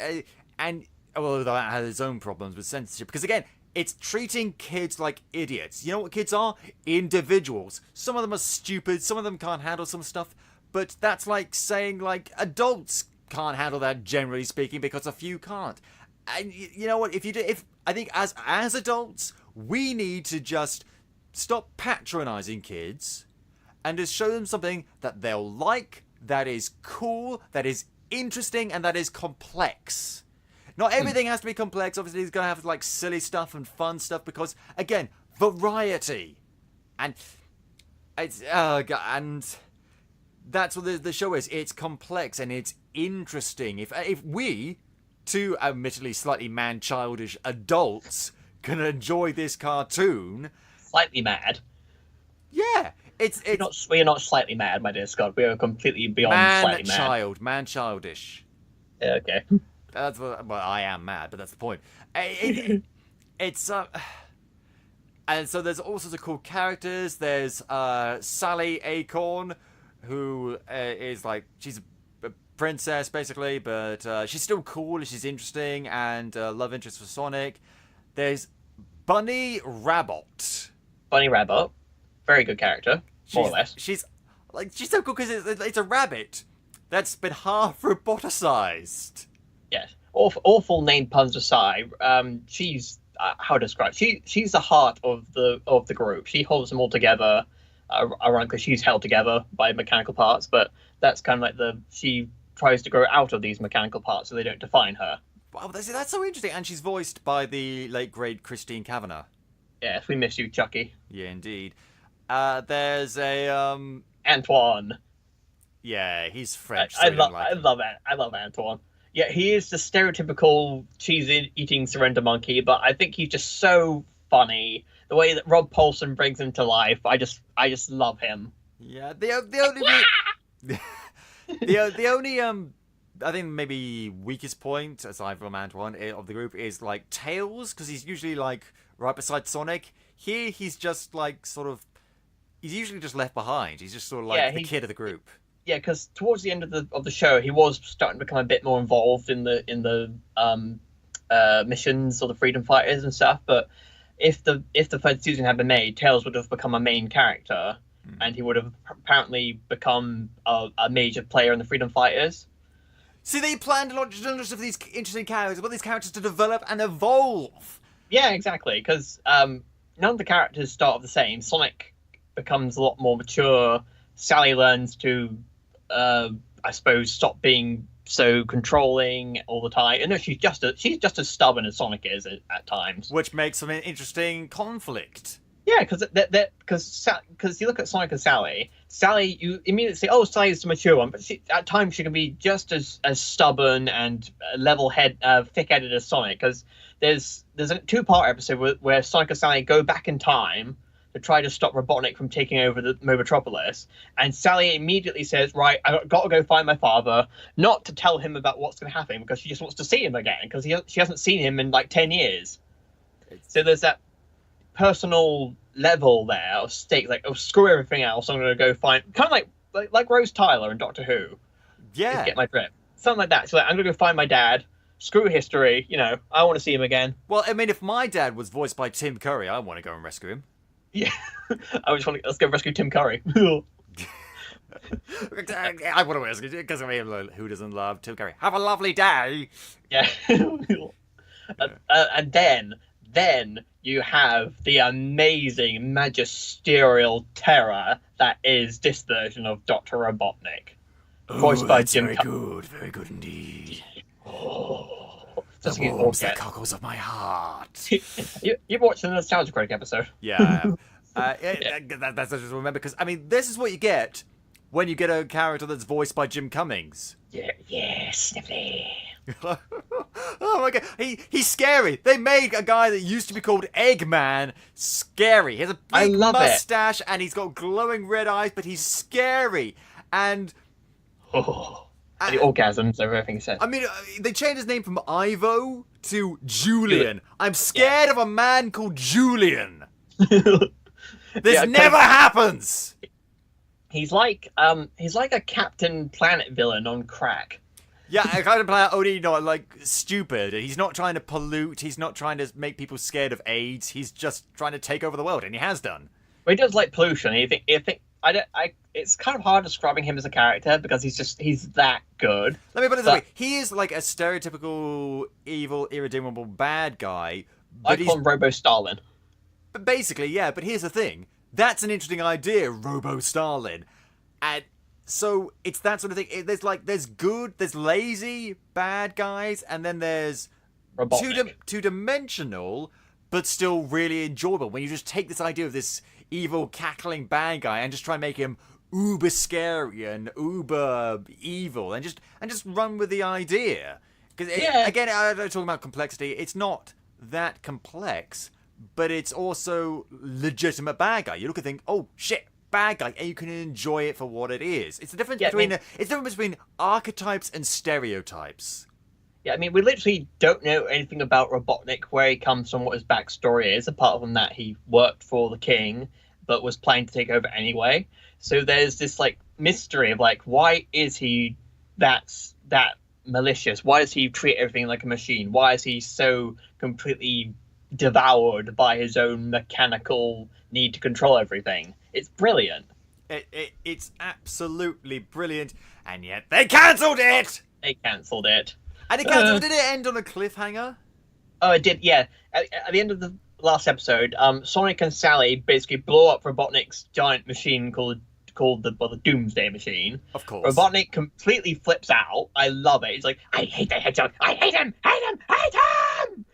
Speaker 1: And, although that has its own problems with censorship, because again, it's treating kids like idiots. You know what kids are? Individuals. Some of them are stupid, some of them can't handle some stuff, but that's like saying, like, adults can't handle that, generally speaking, because a few can't. And you know what? I think as adults, we need to just stop patronizing kids and just show them something that they'll like, that is cool, that is interesting, and that is complex. Not everything has to be complex. Obviously, it's going to have like silly stuff and fun stuff because, again, variety. And that's what the show is. It's complex and it's interesting. If we, two admittedly slightly man-childish adults, can enjoy this cartoon,
Speaker 2: Slightly mad.
Speaker 1: yeah,
Speaker 2: We're not slightly mad, my dear Scott. We are completely beyond slightly mad.
Speaker 1: Man-childish.
Speaker 2: Yeah, okay.
Speaker 1: That's I am mad, but that's the point. It's and so there's all sorts of cool characters. There's Sally Acorn, who is like, she's a princess basically, but she's still cool and she's interesting, and love interest for Sonic. There's Bunny Rabbit.
Speaker 2: Bunny Rabbit, very good character, more or less.
Speaker 1: She's so cool because it's a rabbit that's been half roboticized.
Speaker 2: Yes, awful name puns aside. She's how to describe? She's the heart of the group. She holds them all together around, because she's held together by mechanical parts. But that's kind of like she tries to grow out of these mechanical parts so they don't define her.
Speaker 1: Wow, that's so interesting. And she's voiced by the late great Christine Kavanagh.
Speaker 2: Yes, we miss you, Chucky.
Speaker 1: Yeah, indeed. There's a
Speaker 2: Antoine.
Speaker 1: Yeah, he's French.
Speaker 2: I love Antoine. Yeah, he is the stereotypical cheese-eating surrender monkey, but I think he's just so funny. The way that Rob Paulson brings him to life, I just love him.
Speaker 1: Yeah, the only the only I think maybe weakest point aside from Antoine of the group is like Tails, because he's usually like right beside Sonic. Here he's just like he's usually just left behind. He's just sort of like the kid of the group.
Speaker 2: yeah, because towards the end of the show, he was starting to become a bit more involved in the missions or the freedom fighters and stuff. But if the third season had been made, Tails would have become a main character, and he would have apparently become a major player in the freedom fighters.
Speaker 1: See, they planned a lot of these interesting characters, but these characters to develop and evolve.
Speaker 2: Yeah, exactly. Because none of the characters start off the same. Sonic becomes a lot more mature. Sally learns to, I suppose, stop being so controlling all the time. And no, she's just as stubborn as Sonic is at times.
Speaker 1: Which makes some interesting conflict.
Speaker 2: Yeah, because you look at Sonic and Sally. Sally, you immediately say, "Oh, Sally's the mature one," but at times she can be just as stubborn and thick-headed as Sonic. Because there's a 2-part episode where Sonic and Sally go back in time to try to stop Robotnik from taking over the Mobotropolis, and Sally immediately says, "Right, I've got to go find my father," not to tell him about what's going to happen, because she just wants to see him again, because she hasn't seen him in like 10 years. So there's that personal level there of stakes, like, oh, screw everything else, I'm going to go find, kind of like Rose Tyler in Doctor Who.
Speaker 1: Yeah.
Speaker 2: Get my drift. Something like that. So like, I'm going to go find my dad, screw history, I want to see him again.
Speaker 1: Well, I mean, if my dad was voiced by Tim Curry, I want to go and rescue him.
Speaker 2: Yeah. Let's go rescue Tim Curry.
Speaker 1: I want to rescue him, because I mean, who doesn't love Tim Curry? Have a lovely day!
Speaker 2: Yeah. And then you have the amazing magisterial terror that is this version of Dr. Robotnik. Voiced by Jim
Speaker 1: Very good indeed.
Speaker 2: Just
Speaker 1: that warms the cockles of my heart.
Speaker 2: You've watched the Nostalgia Critic episode?
Speaker 1: Yeah. That's just remember, because, I mean, this is what you get when you get a character that's voiced by Jim Cummings.
Speaker 2: Yeah, Sniffly.
Speaker 1: Oh my god, he's scary. They made a guy that used to be called Eggman scary. He has a big mustache and he's got glowing red eyes, but he's scary. And
Speaker 2: the orgasms, everything he said.
Speaker 1: I mean, they changed his name from Ivo to Julian. I'm scared of a man called Julian. This never happens.
Speaker 2: He's like a Captain Planet villain on crack.
Speaker 1: Yeah, I kind of play only not like stupid. He's not trying to pollute. He's not trying to make people scared of AIDS. He's just trying to take over the world, and he has done.
Speaker 2: Well, he does like pollution. It's kind of hard describing him as a character because he's that good.
Speaker 1: Let me put it this way: he is like a stereotypical evil, irredeemable bad guy.
Speaker 2: But I call him Robo Stalin.
Speaker 1: But basically, yeah. But here's the thing: that's an interesting idea, Robo Stalin, and. So it's that sort of thing. There's lazy bad guys, and then there's two-dimensional, but still really enjoyable. When you just take this idea of this evil, cackling bad guy and just try and make him uber scary and uber evil, and just run with the idea. Because again, I'm talking about complexity. It's not that complex, but it's also legitimate bad guy. You look and think, oh shit. Bad guy, and you can enjoy it for what it is. It's the difference between archetypes and stereotypes.
Speaker 2: Yeah, I mean, we literally don't know anything about Robotnik, where he comes from, what his backstory is, apart from that he worked for the king, but was planning to take over anyway. So there's this like mystery of like, why is he that malicious? Why does he treat everything like a machine? Why is he so completely devoured by his own mechanical need to control everything? It's brilliant.
Speaker 1: It's absolutely brilliant, and yet they cancelled it!
Speaker 2: They cancelled it.
Speaker 1: And did it end on a cliffhanger?
Speaker 2: Oh, it did, yeah. At the end of the last episode, Sonic and Sally basically blow up Robotnik's giant machine called the Doomsday Machine.
Speaker 1: Of course.
Speaker 2: Robotnik completely flips out. I love it. He's like, I hate the Hedgehog! I hate him! Hate him! Hate him!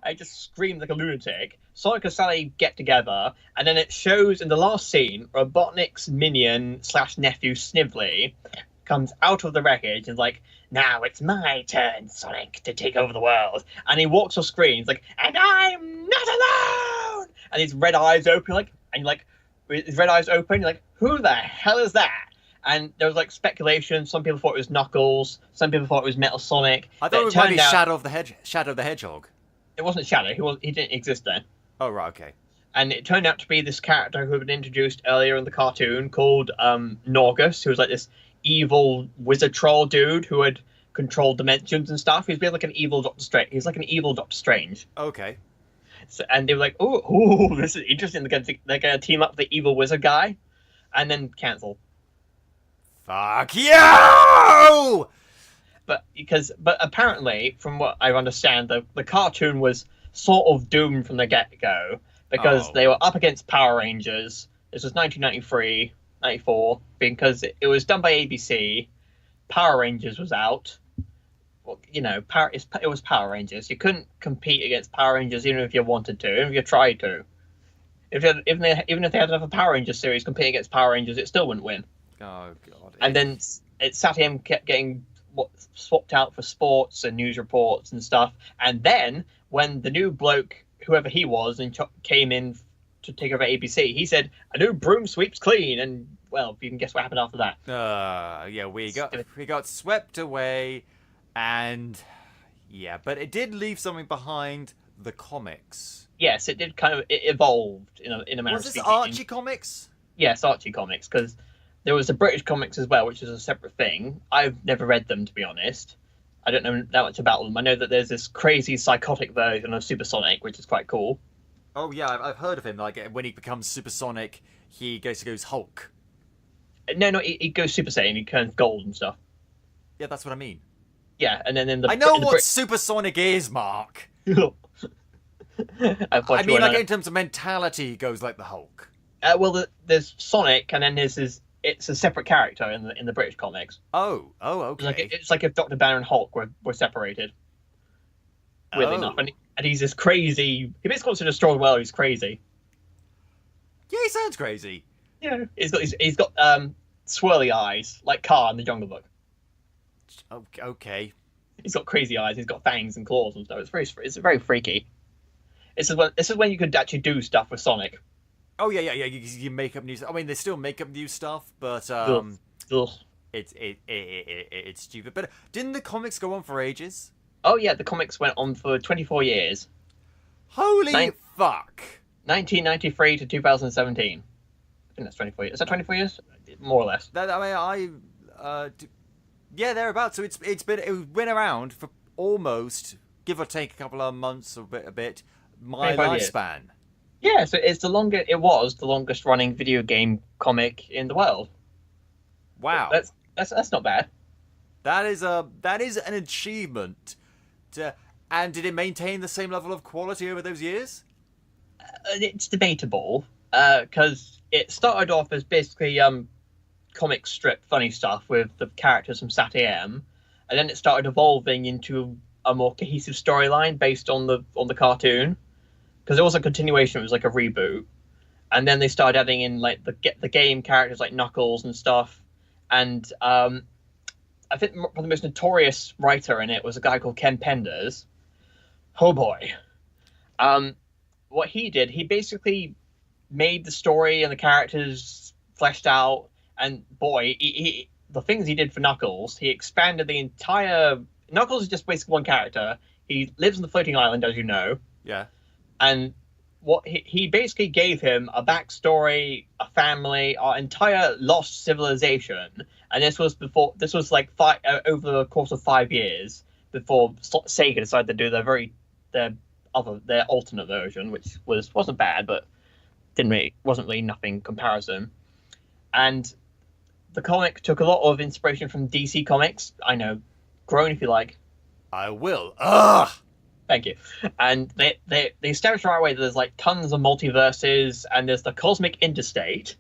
Speaker 2: I just screamed like a lunatic. Sonic and Sally get together, and then it shows in the last scene, Robotnik's minion / nephew Snively comes out of the wreckage and is like, now it's my turn, Sonic, to take over the world. And he walks off screen, he's like, and I'm not alone! And his red eyes open, his red eyes open, you're like, who the hell is that? And there was like speculation. Some people thought it was Knuckles. Some people thought it was Metal Sonic.
Speaker 1: I thought it might be Shadow of the Hedgehog.
Speaker 2: It wasn't Shadow. He didn't exist then.
Speaker 1: Oh, right, okay.
Speaker 2: And it turned out to be this character who had been introduced earlier in the cartoon called Norgus, who was like this evil wizard troll dude who had controlled dimensions and stuff. He's been like an evil Doctor Strange. He's like an evil Doctor Strange.
Speaker 1: Okay.
Speaker 2: So, and they were like, "Oh, this is interesting. They're gonna team up with the evil wizard guy," and then cancel.
Speaker 1: Fuck you!
Speaker 2: But apparently, from what I understand, the cartoon was sort of doomed from the get-go because they were up against Power Rangers. This was 1993, 94, because it was done by ABC. Power Rangers was out. Well, you know, it was Power Rangers. You couldn't compete against Power Rangers even if you wanted to, even if you tried to. Even if they had another Power Rangers series competing against Power Rangers, it still wouldn't win.
Speaker 1: Oh god.
Speaker 2: And then SatAm kept getting swapped out for sports and news reports and stuff. And then when the new bloke, whoever he was, came in to take over ABC, he said, "A new broom sweeps clean." And well, you can guess what happened after that.
Speaker 1: Yeah, we got swept away, and yeah, but it did leave something behind. The comics.
Speaker 2: Yes, it did it evolved in a manner.
Speaker 1: Was this Archie comics?
Speaker 2: Yes, Archie comics, because there was the British comics as well, which is a separate thing. I've never read them, to be honest. I don't know that much about them. I know that there's this crazy psychotic version of Supersonic, which is quite cool.
Speaker 1: Oh yeah, I've heard of him. Like when he becomes supersonic, he goes Hulk.
Speaker 2: No, he goes Super Saiyan. He turns gold and stuff.
Speaker 1: Yeah, that's what I mean.
Speaker 2: Yeah, and then
Speaker 1: I know what supersonic is, Mark. I mean, like in terms of mentality, he goes like the Hulk.
Speaker 2: Well, there's Sonic, and then it's a separate character in the British comics.
Speaker 1: Oh, okay.
Speaker 2: It's like if Dr. Banner and Hulk were separated. Weirdly enough, and he's this crazy. He basically wants to destroy the world. He's crazy.
Speaker 1: Yeah, he sounds crazy.
Speaker 2: Yeah, he's got swirly eyes like Car in the Jungle Book.
Speaker 1: Okay.
Speaker 2: He's got crazy eyes. He's got fangs and claws and stuff. It's very freaky. This is when you could actually do stuff with Sonic.
Speaker 1: Oh yeah. You make up new stuff. I mean, they still make up new stuff, but it's stupid. But didn't the comics go on for ages?
Speaker 2: Oh yeah, the comics went on for 24 years.
Speaker 1: Holy fuck!
Speaker 2: 1993 to 2017. I think that's 24 years. Is that 24 years? More or less.
Speaker 1: Yeah, thereabouts. So it went around for almost, give or take a couple of months or a bit, my lifespan.
Speaker 2: Yeah, so it was the longest running video game comic in the world.
Speaker 1: Wow.
Speaker 2: That's not bad.
Speaker 1: That is an achievement. And did it maintain the same level of quality over those years?
Speaker 2: It's debatable, because it started off as basically comic strip funny stuff with the characters from SatAm, and then it started evolving into a more cohesive storyline based on the cartoon, because it was a continuation. It was like a reboot, and then they started adding in like the game characters like Knuckles and stuff, and I think the most notorious writer in it was a guy called Ken Penders. Oh boy. What he did, he basically made the story and the characters fleshed out, and boy, the things he did for Knuckles, he expanded the entire... Knuckles is just basically one character. He lives on the floating island, as you know. Yeah. And what he basically gave him a backstory, a family, our entire lost civilization. And this was like over the course of 5 years before Sega decided to do their alternate version, which wasn't bad, but wasn't really nothing comparison. And the comic took a lot of inspiration from DC Comics. I know, groan if you like.
Speaker 1: I will. Ugh.
Speaker 2: Thank you. And they established right away that there's like tons of multiverses, and there's the Cosmic Interstate.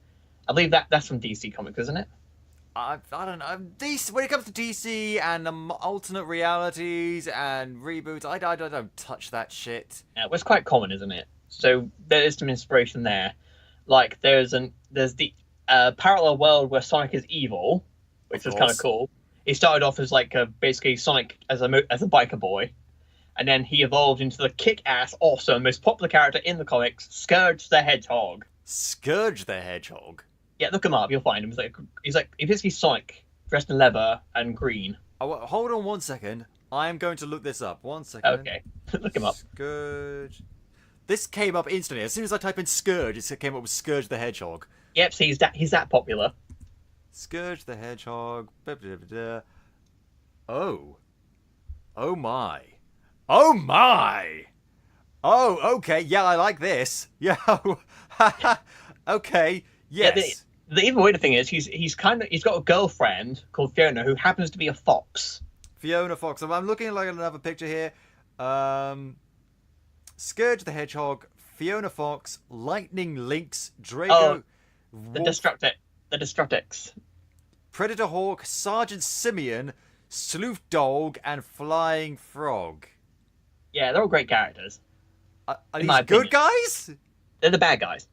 Speaker 2: I believe that's from DC Comics, isn't it?
Speaker 1: I don't know. DC, when it comes to DC and alternate realities and reboots, I don't touch that shit.
Speaker 2: Yeah, well, it's quite common, isn't it? So there is some inspiration there. Like there's the parallel world where Sonic is evil, which is kind of cool. He started off as like basically Sonic as a biker boy, and then he evolved into the kick-ass, awesome, most popular character in the comics, Scourge the Hedgehog.
Speaker 1: Scourge the Hedgehog.
Speaker 2: Yeah, look him up. You'll find him. He's basically Sonic dressed in leather and green.
Speaker 1: Oh, hold on 1 second. I am going to look this up. 1 second.
Speaker 2: Okay, look him up.
Speaker 1: Scourge. This came up instantly. As soon as I type in Scourge, it came up with Scourge the Hedgehog.
Speaker 2: Yep, so he's that popular.
Speaker 1: Scourge the Hedgehog. Blah, blah, blah, blah. Oh. Oh my. Oh my! Oh, okay. Yeah, I like this. Yeah. Okay.
Speaker 2: Yeah,
Speaker 1: Yes.
Speaker 2: the even weirder thing is he's got a girlfriend called Fiona who happens to be a fox.
Speaker 1: Fiona Fox. I'm looking at like another picture here. Scourge the Hedgehog, Fiona Fox, Lightning Lynx, Drago,
Speaker 2: Oh, the
Speaker 1: Wolf,
Speaker 2: Destructics.
Speaker 1: Predator Hawk, Sergeant Simeon, Sleuth Dog, and Flying Frog.
Speaker 2: Yeah, they're all great characters.
Speaker 1: Are
Speaker 2: In
Speaker 1: these
Speaker 2: my
Speaker 1: good
Speaker 2: opinion.
Speaker 1: guys?
Speaker 2: They're the bad guys.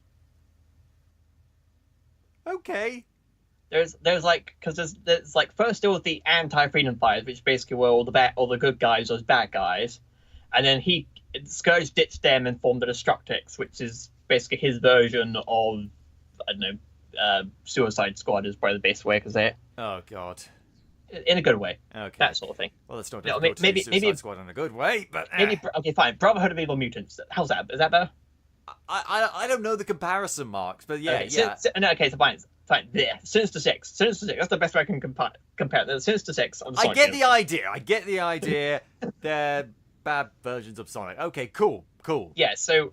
Speaker 1: Okay.
Speaker 2: There's like because there's like first there was the anti-freedom fighters, which basically were all the good guys, those bad guys, and then Scourge ditched them and formed the Destructics, which is basically his version of I don't know, Suicide Squad is probably the best way to say it,
Speaker 1: Oh God.
Speaker 2: in a good way,
Speaker 1: Okay.
Speaker 2: that sort of thing.
Speaker 1: Well, let's not
Speaker 2: No,
Speaker 1: maybe
Speaker 2: maybe-
Speaker 1: Suicide Squad in a good way, but
Speaker 2: Okay, fine. Brotherhood of Evil Mutants. How's that? Is that better?
Speaker 1: I don't know the comparison marks, but yeah,
Speaker 2: Okay,
Speaker 1: yeah.
Speaker 2: No, okay, so fine. Fine. There. Sinister Six. That's the best way I can compare. The Sinister Six. On the
Speaker 1: I
Speaker 2: Sonic
Speaker 1: get the
Speaker 2: universe.
Speaker 1: idea. They're bad versions of Sonic. Okay, cool.
Speaker 2: Yeah. So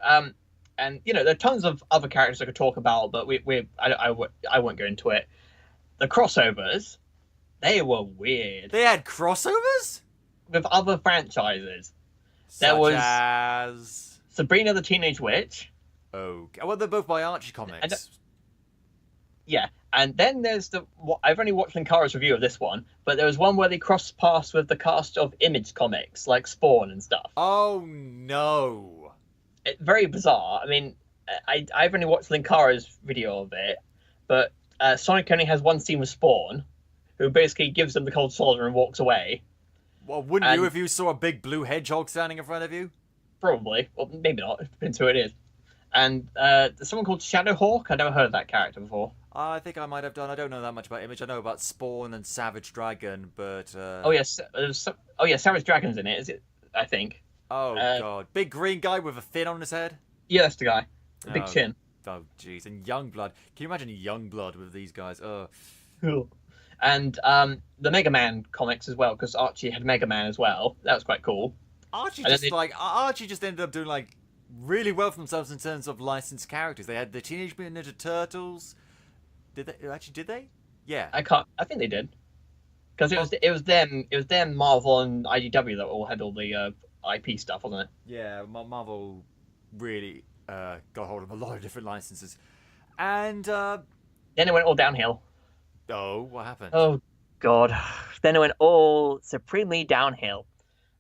Speaker 2: and there are tons of other characters I could talk about, but I won't go into it. The crossovers, they were weird
Speaker 1: They had crossovers?
Speaker 2: with other franchises. There
Speaker 1: Such
Speaker 2: was-
Speaker 1: as...
Speaker 2: Sabrina the Teenage Witch.
Speaker 1: Okay. Well, they're both by Archie Comics.
Speaker 2: Yeah, and then there's I've only watched Linkara's review of this one, but there was one where they crossed paths with the cast of Image Comics, like Spawn and stuff.
Speaker 1: Oh, no.
Speaker 2: Very bizarre. I mean, I've only watched Linkara's video of it, but Sonic only has one scene with Spawn, who basically gives them the cold shoulder and walks away.
Speaker 1: Well, wouldn't you
Speaker 2: And-
Speaker 1: if you saw a big blue hedgehog standing in front of you?
Speaker 2: Probably. Well, maybe not. It depends who it is. And there's someone called Shadowhawk. I've never heard of that character before.
Speaker 1: I think I might have done. I don't know that much about Image. I know about Spawn and Savage Dragon, but...
Speaker 2: Oh, yes. Savage Dragon's in it, is it? I think.
Speaker 1: Oh, God. Big green guy with a fin on his head?
Speaker 2: Yeah, that's the guy. The big
Speaker 1: Oh.
Speaker 2: chin.
Speaker 1: Oh, jeez. And Youngblood. Can you imagine Youngblood with these guys? Oh.
Speaker 2: Cool. And the Mega Man comics as well, because Archie had Mega Man as well. That was quite cool.
Speaker 1: Archie
Speaker 2: And then
Speaker 1: Archie just ended up doing like really well for themselves in terms of licensed characters. They had the Teenage Mutant Ninja Turtles. Did they? Yeah.
Speaker 2: I think they did, because it was them, Marvel and IDW that all had all the IP stuff, wasn't it?
Speaker 1: Yeah, Marvel really got hold of a lot of different licenses. And
Speaker 2: Then it went all downhill.
Speaker 1: what happened?
Speaker 2: Oh God! Then it went all supremely downhill.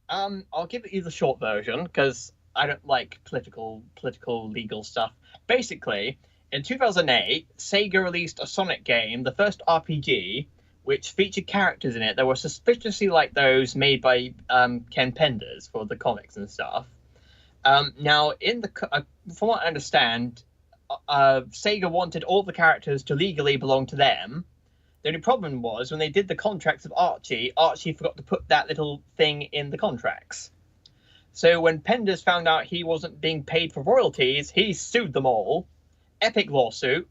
Speaker 2: I'll give you the short version because I don't like political legal stuff. Basically, in 2008, Sega released a Sonic game, the first RPG, which featured characters in it that were suspiciously like those made by Ken Penders for the comics and stuff. Now, from what I understand, Sega wanted all the characters to legally belong to them. The only problem was when they did the contracts of Archie forgot to put that little thing in the contracts. So when Penders found out he wasn't being paid for royalties, he sued them all. Epic lawsuit,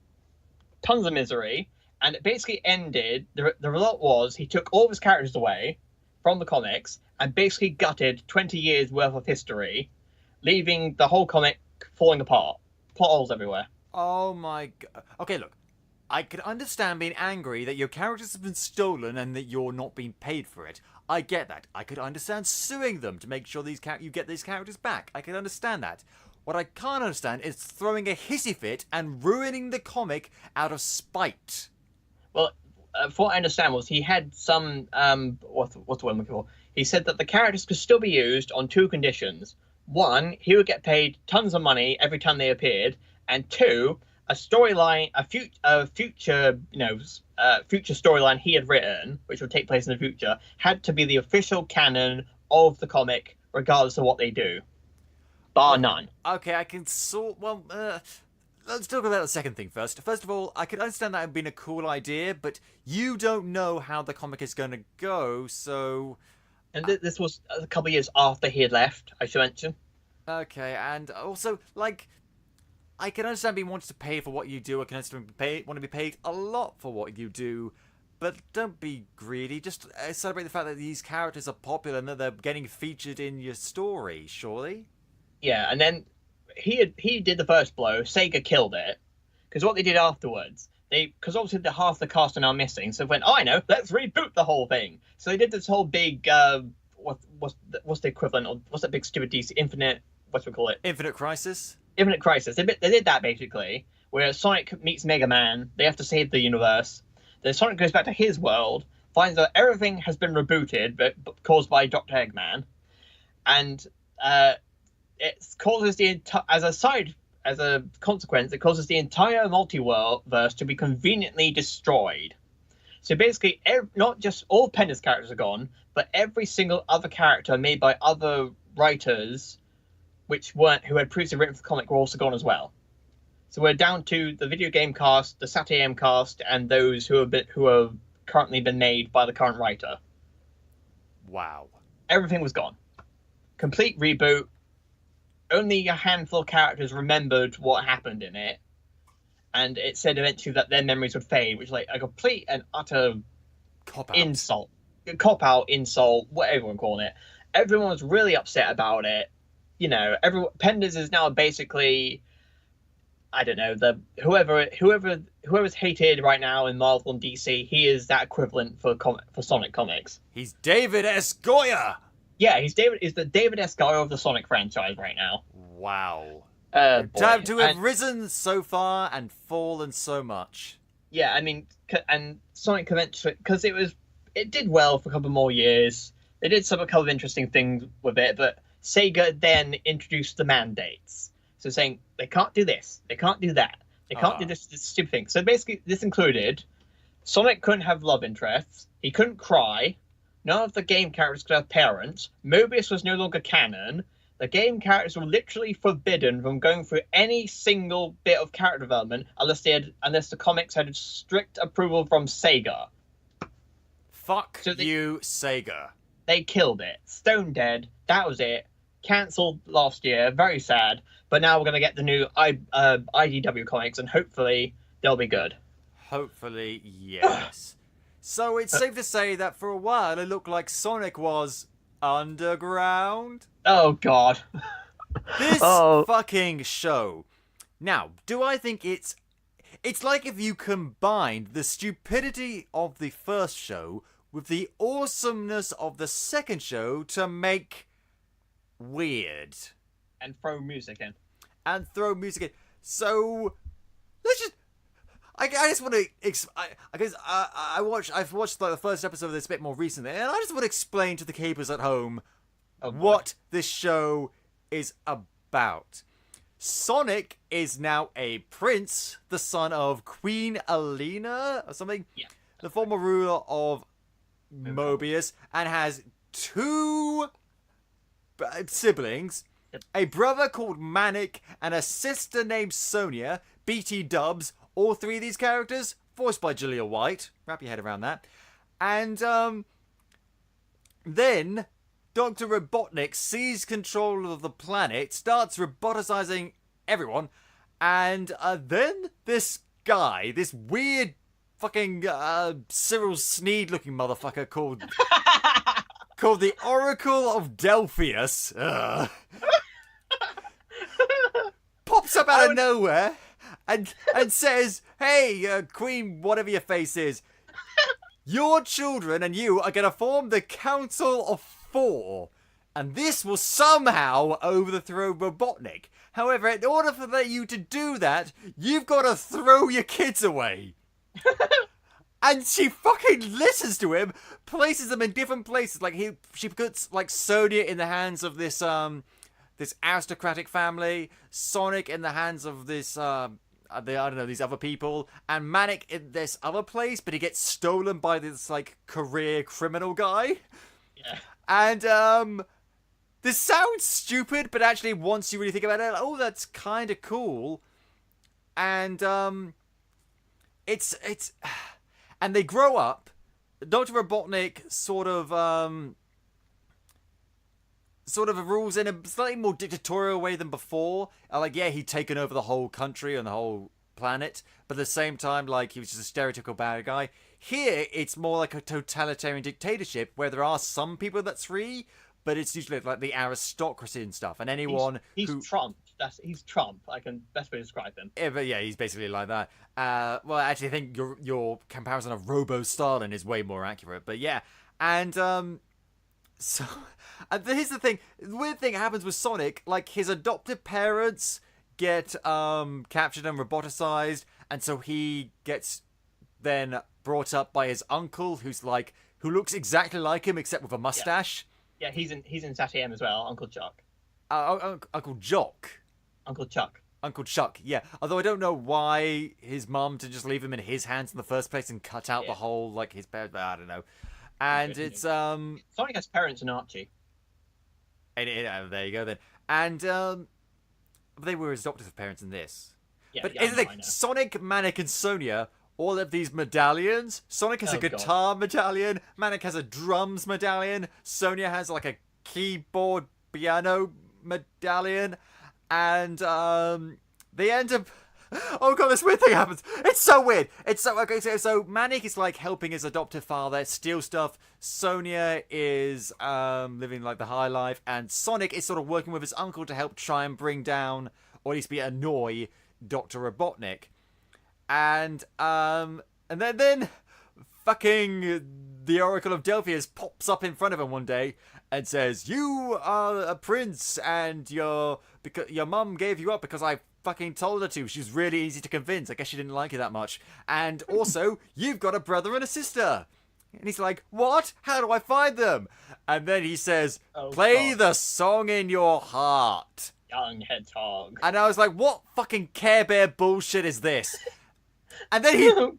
Speaker 2: tons of misery, and it basically ended. The result was he took all of his characters away from the comics and basically gutted 20 years worth of history, leaving the whole comic falling apart. Plot holes everywhere.
Speaker 1: Oh my God. Okay, look. I can understand being angry that your characters have been stolen and that you're not being paid for it. I get that. I could understand suing them to make sure you get these characters back. I can understand that. What I can't understand is throwing a hissy fit and ruining the comic out of spite.
Speaker 2: Well, from what I understand was he had some what's the word I'm looking for? He said that the characters could still be used on two conditions. One, he would get paid tons of money every time they appeared, and two, a storyline, a future storyline he had written, which would take place in the future, had to be the official canon of the comic, regardless of what they do, bar none.
Speaker 1: Okay, I can let's talk about the second thing first. First of all, I can understand that being a cool idea, but you don't know how the comic is going to go, so...
Speaker 2: And this was a couple of years after he had left, I should mention.
Speaker 1: Okay, and also, like... I can understand being wanting to pay for what you do. I can understand want to be paid a lot for what you do. But don't be greedy. Just celebrate the fact that these characters are popular and that they're getting featured in your story, surely?
Speaker 2: Yeah, and then he did the first blow. Sega killed it because what they did afterwards, because obviously the half the cast are now missing, so they went, oh, I know, let's reboot the whole thing. So they did this whole big what's the equivalent of what's that big stupid DC Infinite? What do we call it?
Speaker 1: Infinite Crisis.
Speaker 2: Infinite Crisis. They did that basically, where Sonic meets Mega Man. They have to save the universe. Then Sonic goes back to his world, finds out everything has been rebooted, but caused by Dr. Eggman, and it causes as a consequence, it causes the entire multiverse to be conveniently destroyed. So basically, not just all Penda's characters are gone, but every single other character made by other writers, who had previously written for the comic, were also gone as well. So we're down to the video game cast, the SatAm cast, and those who have currently been made by the current writer.
Speaker 1: Wow.
Speaker 2: Everything was gone. Complete reboot. Only a handful of characters remembered what happened in it, and it said eventually that their memories would fade, which is like a complete and utter insult, cop-out insult, whatever you want to call it. Everyone was really upset about it. You know, Penda's is now basically, I don't know, whoever's hated right now in Marvel and DC, he is that equivalent for Sonic comics.
Speaker 1: He's David S. Goya.
Speaker 2: Yeah, he's the David S. Goya of the Sonic franchise right now.
Speaker 1: Wow.
Speaker 2: Boy.
Speaker 1: To have risen so far and fallen so much.
Speaker 2: Yeah, I mean, and Sonic eventually, because it did well for a couple more years. They did a couple of interesting things with it, but Sega then introduced the mandates. So saying they can't do this, they can't do that, they can't do this stupid thing. So basically, this included Sonic couldn't have love interests, he couldn't cry, none of the game characters could have parents, Mobius was no longer canon, the game characters were literally forbidden from going through any single bit of character development unless the comics had strict approval from Sega.
Speaker 1: Fuck you, Sega.
Speaker 2: They killed it. Stone dead. That was it. Cancelled last year. Very sad. But now we're going to get the new IDW comics, and hopefully they'll be good.
Speaker 1: Hopefully, yes. So it's safe to say that for a while it looked like Sonic was underground.
Speaker 2: Oh, God.
Speaker 1: This fucking show. Now, do I think it's like if you combined the stupidity of the first show with the awesomeness of the second show to make weird.
Speaker 2: And throw music in.
Speaker 1: So, let's just... I just want to... I've watched like the first episode of this a bit more recently, and I just want to explain to the capers at home what this show is about. Sonic is now a prince, the son of Queen Alina or something, the former ruler of Mobius, and has two siblings, a brother called Manic and a sister named Sonia, BT dubs, all three of these characters, voiced by Julia White. Wrap your head around that. And then Dr. Robotnik seized control of the planet, starts roboticizing everyone, and then this guy, this weird fucking Cyril Sneed-looking motherfucker called the Oracle of Delphius, pops up out of nowhere and says, "Hey, Queen, whatever your face is, your children and you are going to form the Council of Four, and this will somehow overthrow Robotnik. However, in order for you to do that, you've got to throw your kids away." And she fucking listens to him, places them in different places. Like she puts like Sonia in the hands of this aristocratic family, Sonic in the hands of this these other people, and Manic in this other place, but he gets stolen by this like career criminal guy.
Speaker 2: Yeah.
Speaker 1: And this sounds stupid, but actually once you really think about it, oh, that's kind of cool. And it's and they grow up. Dr. Robotnik sort of rules in a slightly more dictatorial way than before. He'd taken over the whole country and the whole planet, but at the same time, like, he was just a stereotypical bad guy. Here, it's more like a totalitarian dictatorship where there are some people that's free, but it's usually like the aristocracy and stuff, and anyone
Speaker 2: he's
Speaker 1: who
Speaker 2: Trump. He's Trump. I can best way to describe him.
Speaker 1: Yeah, but yeah, he's basically like that. Well, actually, I think your comparison of Robo Stalin is way more accurate. But yeah, and so here's the thing: the weird thing happens with Sonic. Like his adoptive parents get captured and roboticized, and so he gets then brought up by his uncle, who looks exactly like him except with a mustache.
Speaker 2: Yeah, he's in SatAm as well, Uncle Chuck.
Speaker 1: Uncle Jock.
Speaker 2: Uncle Chuck.
Speaker 1: Uncle Chuck, yeah. Although I don't know why his mum to just leave him in his hands in the first place and cut out the whole, like, his parents, I don't know. And it's,
Speaker 2: Sonic has parents and Archie.
Speaker 1: There you go then. And, they were his adoptive parents in this.
Speaker 2: Yeah,
Speaker 1: but
Speaker 2: I know.
Speaker 1: Sonic, Manic, and Sonia all have these medallions. Sonic has a guitar medallion. Manic has a drums medallion. Sonia has, like, a keyboard piano medallion. And they end up. Oh god, this weird thing happens. It's so weird. It's so okay. So Manic is like helping his adoptive father steal stuff. Sonia is living like the high life, and Sonic is sort of working with his uncle to help try and bring down, or at least annoy, Dr. Robotnik. And then fucking the Oracle of Delphius pops up in front of him one day and says, "You are a prince, and your mum gave you up because I fucking told her to. She was really easy to convince. I guess she didn't like you that much. And also, you've got a brother and a sister." And he's like, "What? How do I find them?" And then he says, "Play the song in your heart,
Speaker 2: young Hedgehog."
Speaker 1: And I was like, what fucking Care Bear bullshit is this? And then here's the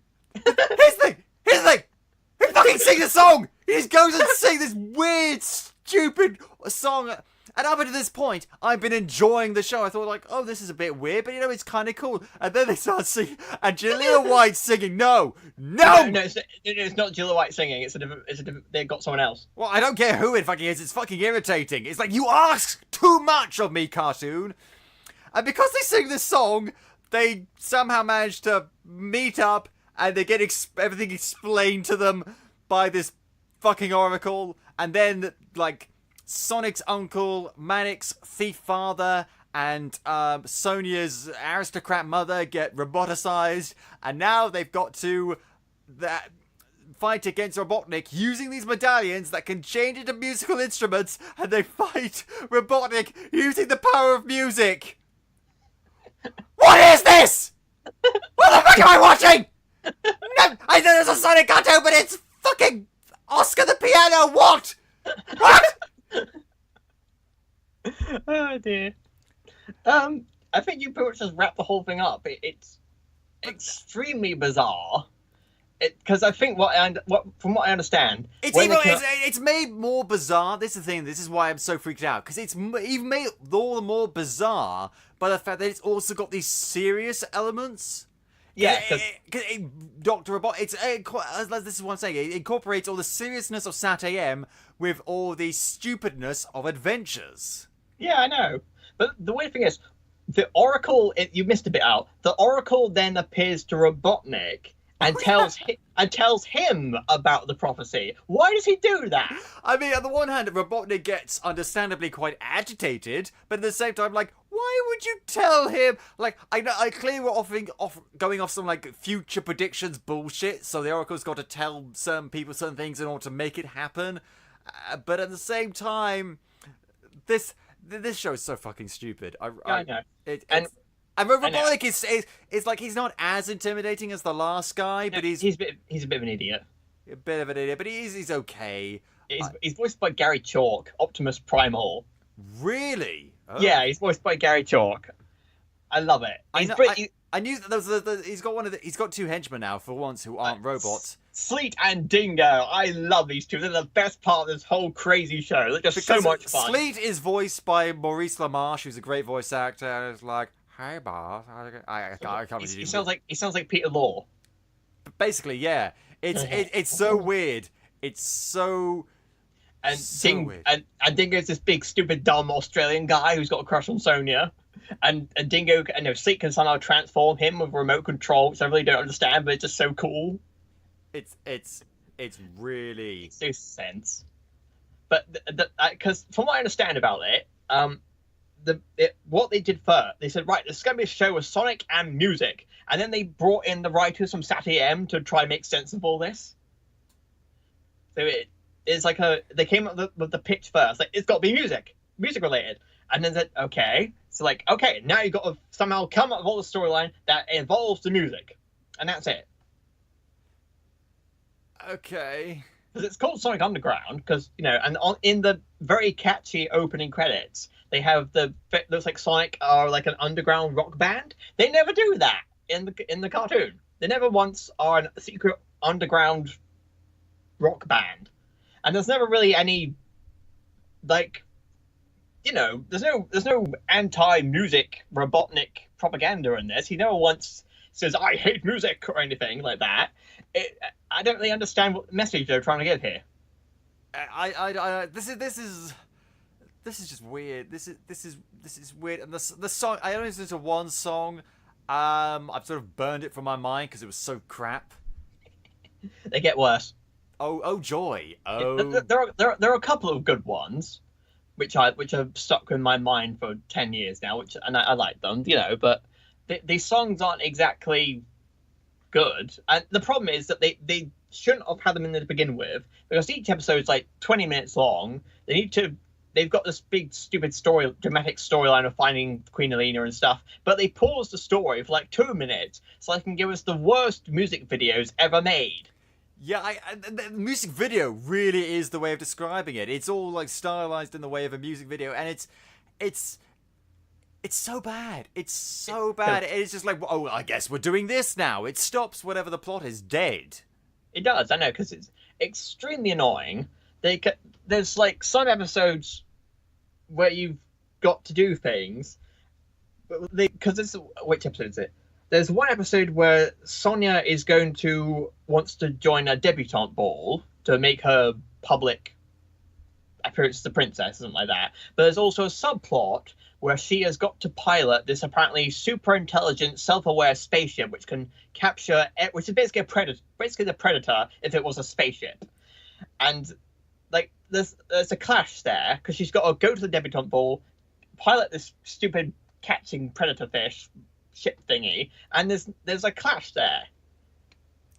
Speaker 1: thing. He fucking sings a song. He just goes and sings this weird, stupid song. And up until this point, I've been enjoying the show. I thought, like, oh, this is a bit weird, but, it's kind of cool. And then they start singing, and Jaleel White singing, No,
Speaker 2: it's not Jaleel White singing. It's a different. They've got someone else.
Speaker 1: Well, I don't care who it fucking is. It's fucking irritating. It's like, you ask too much of me, cartoon. And because they sing this song, they somehow manage to meet up, and they get everything explained to them by this fucking oracle. And then, like, Sonic's uncle, Manic's thief father, and Sonia's aristocrat mother get roboticized, and now they've got to fight against Robotnik using these medallions that can change into musical instruments, and they fight Robotnik using the power of music. What is this? What the fuck am I watching? No, I know there's a Sonic cartoon, but it's fucking Oscar the Piano. What? What?
Speaker 2: Oh dear. I think you pretty much just wrapped the whole thing up. It's extremely bizarre. Because I think from what I understand,
Speaker 1: it's made more bizarre. This is the thing. This is why I'm so freaked out, because it's even made all the more bizarre by the fact that it's also got these serious elements.
Speaker 2: Yeah,
Speaker 1: because Dr. Robot, this is what I'm saying. It incorporates all the seriousness of SatAM with all the stupidness of Adventures.
Speaker 2: Yeah, I know. But the weird thing is, the Oracle, you missed a bit out. The Oracle then appears to Robotnik and tells him about the prophecy. Why does he do that?
Speaker 1: I mean, on the one hand, Robotnik gets understandably quite agitated, but at the same time, like, why would you tell him? Like, I clearly we're going off some, like, future predictions bullshit, so the Oracle's got to tell certain people certain things in order to make it happen. But at the same time, this show is so fucking stupid.
Speaker 2: I know.
Speaker 1: And Robotnik is like, he's not as intimidating as the last guy, but he's
Speaker 2: a bit of an idiot.
Speaker 1: A bit of an idiot, but he's okay.
Speaker 2: He's voiced by Gary Chalk, Optimus Primal.
Speaker 1: Really? Oh.
Speaker 2: Yeah, he's voiced by Gary Chalk. I love it.
Speaker 1: I knew that he's got two henchmen now for once who aren't robots.
Speaker 2: Sleet and Dingo. I love these two. They're the best part of this whole crazy show. They're just so much fun.
Speaker 1: Sleet is voiced by Maurice LaMarche, who's a great voice actor, and it's like, "Hey, boss." I can't.
Speaker 2: He sounds like Peter Law.
Speaker 1: Basically, yeah. It's so weird. It's so. Weird.
Speaker 2: And Dingo's this big, stupid, dumb Australian guy who's got a crush on Sonia. And Dingo, Sleet can somehow transform him with remote control, which I really don't understand, but it's just so cool.
Speaker 1: It's really
Speaker 2: Makes no sense. But because from what I understand about it, what they did first, they said, right, there's going to be a show with Sonic and music, and then they brought in the writers from SatAm to try and make sense of all this. So it's like they came up with the pitch first, like it's got to be music related, and then said, okay, so like okay, now you got to somehow come up with all the storyline that involves the music, and that's it.
Speaker 1: okay.
Speaker 2: Because it's called Sonic Underground, because and in the very catchy opening credits, they have looks like Sonic are like an underground rock band. They never do that in the cartoon. They never once are a secret underground rock band, and there's never really any like there's no anti-music Robotnik propaganda in this. He never once says I hate music or anything like that. I don't really understand what message they're trying to give here.
Speaker 1: This is just weird. This is weird. And the song, I only listened to one song. I've sort of burned it from my mind because it was so crap.
Speaker 2: They get worse.
Speaker 1: Oh joy. Oh.
Speaker 2: There are a couple of good ones, which have stuck in my mind for 10 years now, and I like them, but these songs aren't exactly good. And the problem is that they shouldn't have had them in there to begin with, because each episode is like 20 minutes long. They've got this big stupid dramatic storyline of finding Queen Elena and stuff, but they pause the story for like 2 minutes so they can give us the worst music videos ever made.
Speaker 1: Yeah, the music video really is the way of describing it. It's all like stylized in the way of a music video, and it's so bad. It's so bad. It's just like, oh, I guess we're doing this now. It stops whatever the plot is dead.
Speaker 2: It does, I know, because it's extremely annoying. There's like some episodes where you've got to do things, because which episode is it? There's one episode where Sonia wants to join a debutante ball to make her public appearance as the princess, something like that. But there's also a subplot where she has got to pilot this apparently super intelligent, self-aware spaceship which can capture, which is basically the Predator if it was a spaceship. And like there's a clash there because she's got to go to the debutante ball, pilot this stupid catching predator fish ship thingy, and there's a clash there.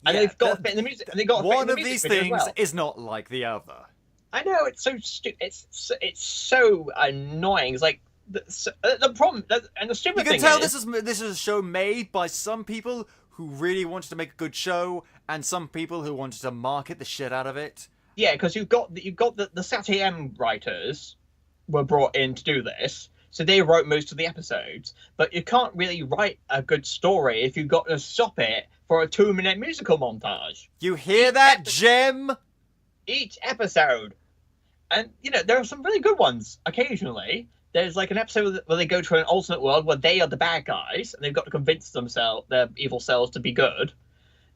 Speaker 2: And
Speaker 1: Yeah,
Speaker 2: they've got to fit in the music. And they got to fit in
Speaker 1: one
Speaker 2: the
Speaker 1: of
Speaker 2: music
Speaker 1: these
Speaker 2: video as
Speaker 1: things
Speaker 2: well.
Speaker 1: is not like the other.
Speaker 2: I know, it's so stupid. It's so annoying. It's like the problem, and the stupid
Speaker 1: You can
Speaker 2: thing
Speaker 1: tell
Speaker 2: is,
Speaker 1: this is a show made by some people who really wanted to make a good show, and some people who wanted to market the shit out of it.
Speaker 2: yeah, because you've got the SatAm writers were brought in to do this, so they wrote most of the episodes. But you can't really write a good story if you've got to stop it for a 2-minute musical montage.
Speaker 1: You hear that, Jem?
Speaker 2: Each episode. And, there are some really good ones occasionally. There's like an episode where they go to an alternate world where they are the bad guys, and they've got to convince themselves, their evil selves, to be good.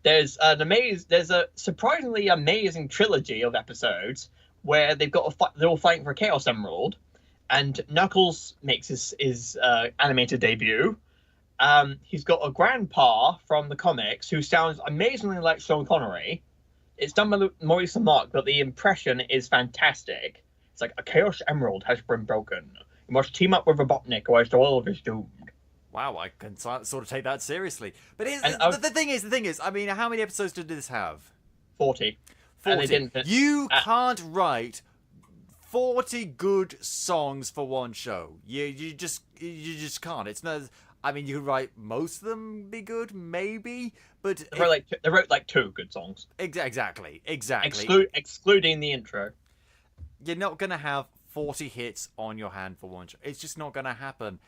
Speaker 2: There's a surprisingly amazing trilogy of episodes where they've got they're all fighting for a Chaos Emerald, and Knuckles makes his animated debut. He's got a grandpa from the comics who sounds amazingly like Sean Connery. It's done by Maurice LaMarche, but the impression is fantastic. It's like, a Chaos Emerald has been broken. You must team up with Robotnik or else the world is doomed.
Speaker 1: Wow, I can sort of take that seriously. But the thing is, I mean, how many episodes did this have?
Speaker 2: 40.
Speaker 1: 40.
Speaker 2: And they didn't.
Speaker 1: You can't write 40 good songs for one show. You just can't. It's not. I mean, you could write most of them be good, maybe, but
Speaker 2: they wrote like 2 good songs.
Speaker 1: Exactly.
Speaker 2: Excluding the intro.
Speaker 1: You're not gonna have 40 hits on your hand for one show. It's just not gonna happen.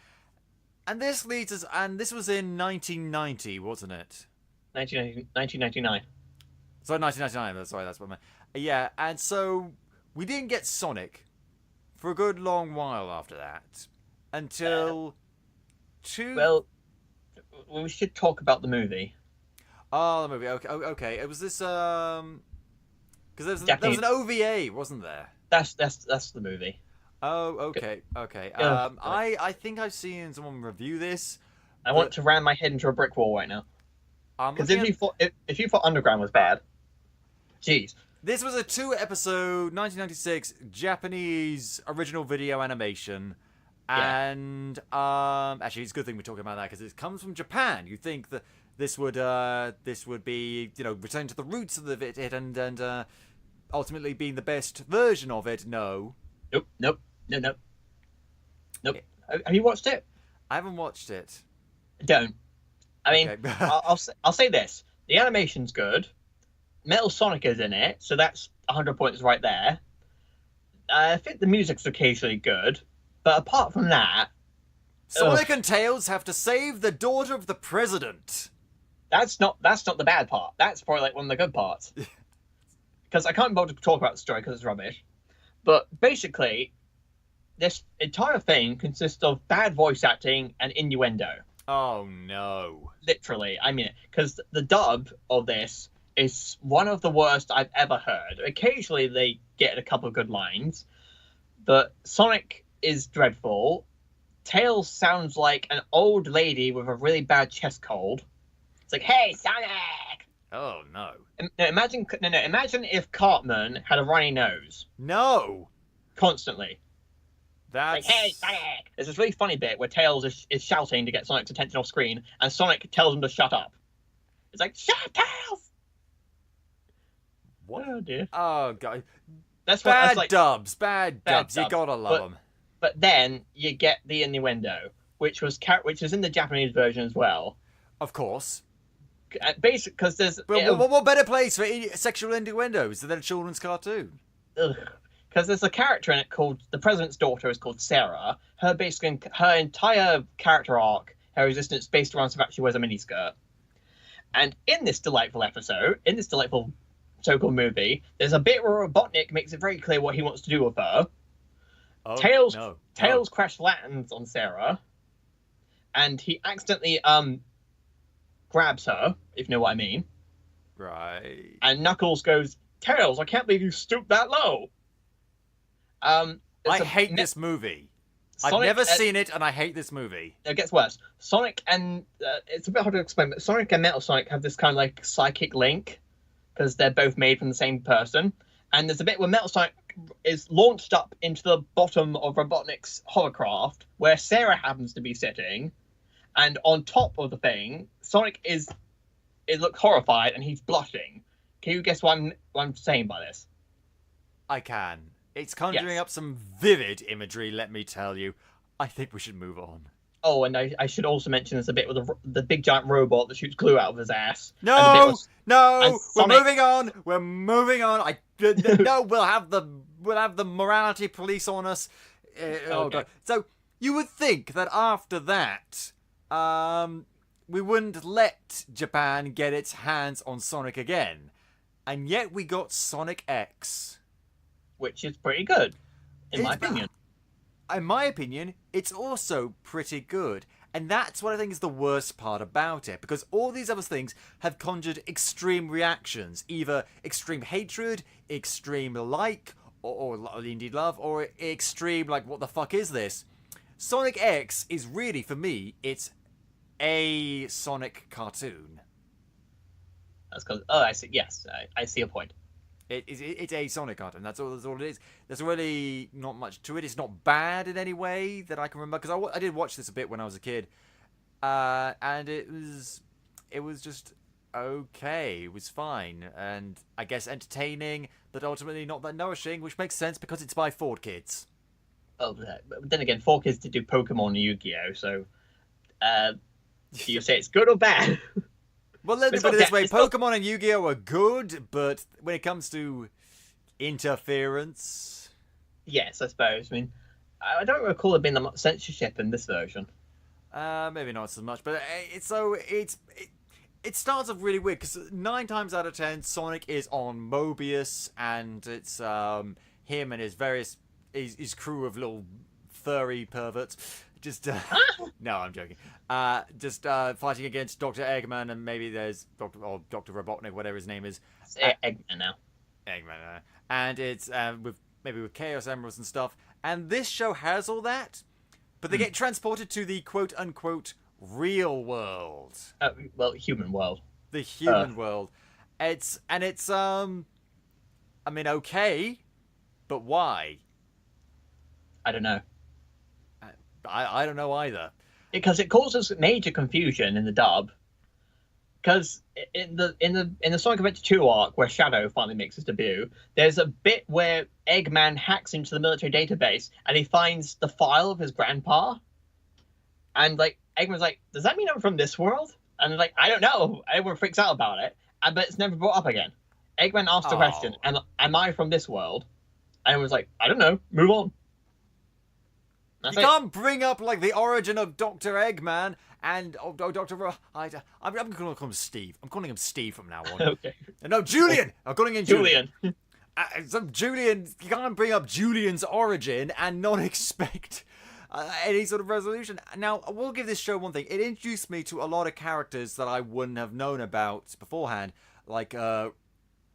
Speaker 1: And this leads us, and this was in 1990, wasn't it?
Speaker 2: 1999.
Speaker 1: Sorry, 1999. Sorry, that's what I meant. Yeah, and so we didn't get Sonic for a good long while after that, until
Speaker 2: Well, we should talk about the movie.
Speaker 1: Oh, the movie. Okay. It was this because there was an OVA, wasn't there?
Speaker 2: That's the movie.
Speaker 1: Oh, okay. I think I've seen someone review this.
Speaker 2: I want to ram my head into a brick wall right now.
Speaker 1: Because
Speaker 2: if you thought Underground was bad, Jeez.
Speaker 1: This was a 2-episode 1996 Japanese original video animation.
Speaker 2: Yeah.
Speaker 1: And actually, it's a good thing we're talking about that because it comes from Japan. You think that this would be, you know, return to the roots of it and ultimately being the best version of it. No.
Speaker 2: Nope. Have you watched it?
Speaker 1: I haven't watched it.
Speaker 2: Don't. I mean,
Speaker 1: Okay.
Speaker 2: I'll say this: the animation's good. Metal Sonic is in it, so that's 100 points right there. I think the music's occasionally good, but apart from that,
Speaker 1: Sonic and Tails have to save the daughter of the president.
Speaker 2: that's not the bad part. That's probably like one of the good parts. Because I can't bother to talk about the story because it's rubbish. But basically, this entire thing consists of bad voice acting and innuendo.
Speaker 1: Oh no.
Speaker 2: Literally, I mean it. Because the dub of this is one of the worst I've ever heard. Occasionally they get a couple of good lines, but Sonic is dreadful. Tails sounds like an old lady with a really bad chest cold. It's like, hey, Sonic!
Speaker 1: Oh no.
Speaker 2: Imagine if Cartman had a runny nose
Speaker 1: No.
Speaker 2: constantly.
Speaker 1: That's
Speaker 2: Like, hey, Sonic! There's this really funny bit where Tails is shouting to get Sonic's attention off screen, and Sonic tells him to shut up. It's like, shut up, Tails!
Speaker 1: What?
Speaker 2: Oh dear.
Speaker 1: Oh god.
Speaker 2: That's
Speaker 1: Bad
Speaker 2: like,
Speaker 1: dubs. Bad dubs. You
Speaker 2: dubs.
Speaker 1: gotta love them.
Speaker 2: But then you get the innuendo, which is in the Japanese version as well.
Speaker 1: Of course.
Speaker 2: Basic, because there's
Speaker 1: But what better place for sexual innuendos than a children's cartoon?
Speaker 2: because there's a character in it called the president's daughter is called Sarah. Her entire character arc, her existence, based around the fact she wears a miniskirt. And in this delightful so-called movie, there's a bit where Robotnik makes it very clear what he wants to do with her.
Speaker 1: Oh,
Speaker 2: Tails crash lands on Sarah, and he accidentally grabs her, if you know what I mean.
Speaker 1: Right.
Speaker 2: And Knuckles goes, Tails, I can't believe you stooped that low.
Speaker 1: I hate this movie. I've never seen it, and I hate this movie.
Speaker 2: It gets worse. Sonic and it's a bit hard to explain, but Sonic and Metal Sonic have this kind of like psychic link because they're both made from the same person. And there's a bit where Metal Sonic is launched up into the bottom of Robotnik's hovercraft, where Sarah happens to be sitting, and on top of the thing, Sonic looks horrified and he's blushing. Can you guess what I'm saying by this?
Speaker 1: I can. It's conjuring up some vivid imagery, let me tell you. I think we should move on.
Speaker 2: Oh, and I should also mention there's a bit with the big giant robot that shoots glue out of his ass.
Speaker 1: No, we're
Speaker 2: Sonic...
Speaker 1: moving on. We're moving on. No, we'll have the morality police on us. Oh god. So you would think that after that, we wouldn't let Japan get its hands on Sonic again, and yet we got Sonic X,
Speaker 2: which is pretty good, in my opinion.
Speaker 1: In my opinion, it's also pretty good. And that's what I think is the worst part about it. Because all these other things have conjured extreme reactions. Either extreme hatred, extreme like, or indeed love, or extreme like, what the fuck is this? Sonic X is really, for me, it's a Sonic cartoon.
Speaker 2: That's because, I see, yes, I see a point.
Speaker 1: It's a Sonic cartoon. That's all it is. There's really not much to it. It's not bad in any way that I can remember. Because I did watch this a bit when I was a kid. And it was just okay. It was fine. And I guess entertaining, but ultimately not that nourishing, which makes sense because it's by 4Kids.
Speaker 2: Oh, but then again, 4Kids did do Pokemon and Yu-Gi-Oh! So, do you say it's good or bad?
Speaker 1: Well, let me put it this way. Pokemon and Yu-Gi-Oh! Are good, but when it comes to interference...
Speaker 2: Yes, I suppose. I mean, I don't recall there being that much censorship in this version.
Speaker 1: Maybe not so much, but it starts off really weird, because 9 times out of 10, Sonic is on Mobius, and it's him and his crew of little furry perverts. Just, no, I'm joking. Just fighting against Dr. Eggman, and maybe there's Dr. Robotnik, whatever his name is.
Speaker 2: Eggman now.
Speaker 1: Eggman, and it's with Chaos Emeralds and stuff. And this show has all that, but they get transported to the quote-unquote real world.
Speaker 2: Well, human world.
Speaker 1: The human world. It's I mean, okay, but why?
Speaker 2: I don't know.
Speaker 1: I don't know either.
Speaker 2: Because it causes major confusion in the dub. Because in the Sonic Adventure 2 arc, where Shadow finally makes his debut, there's a bit where Eggman hacks into the military database and he finds the file of his grandpa. And like Eggman's like, "Does that mean I'm from this world?" And like, "I don't know." Everyone freaks out about it, but it's never brought up again. Eggman asked the question, "Am I from this world?" And everyone's like, "I don't know. Move on." That's
Speaker 1: You can't bring up like the origin of Dr. Eggman and Dr. I'm going to call him Steve. I'm calling him Steve from now on.
Speaker 2: Okay.
Speaker 1: No, Julian. I'm calling him
Speaker 2: Julian.
Speaker 1: So Julian, you can't bring up Julian's origin and not expect any sort of resolution. Now, I will give this show one thing. It introduced me to a lot of characters that I wouldn't have known about beforehand, like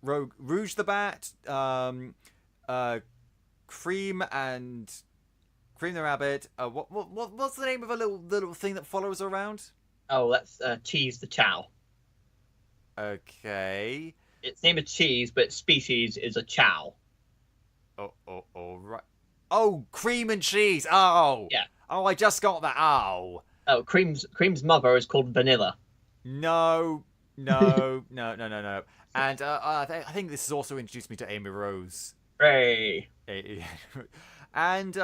Speaker 1: Rouge the Bat, Cream the Rabbit. What's the name of a little thing that follows around?
Speaker 2: Oh, that's Cheese the Chow.
Speaker 1: Okay.
Speaker 2: Its name is Cheese, but its species is a chow.
Speaker 1: Right. Oh, Cream and Cheese. Oh.
Speaker 2: Yeah.
Speaker 1: Oh, I just got that. Oh.
Speaker 2: Oh, Cream's mother is called Vanilla.
Speaker 1: No. And I think this has also introduced me to Amy Rose.
Speaker 2: Hooray.
Speaker 1: And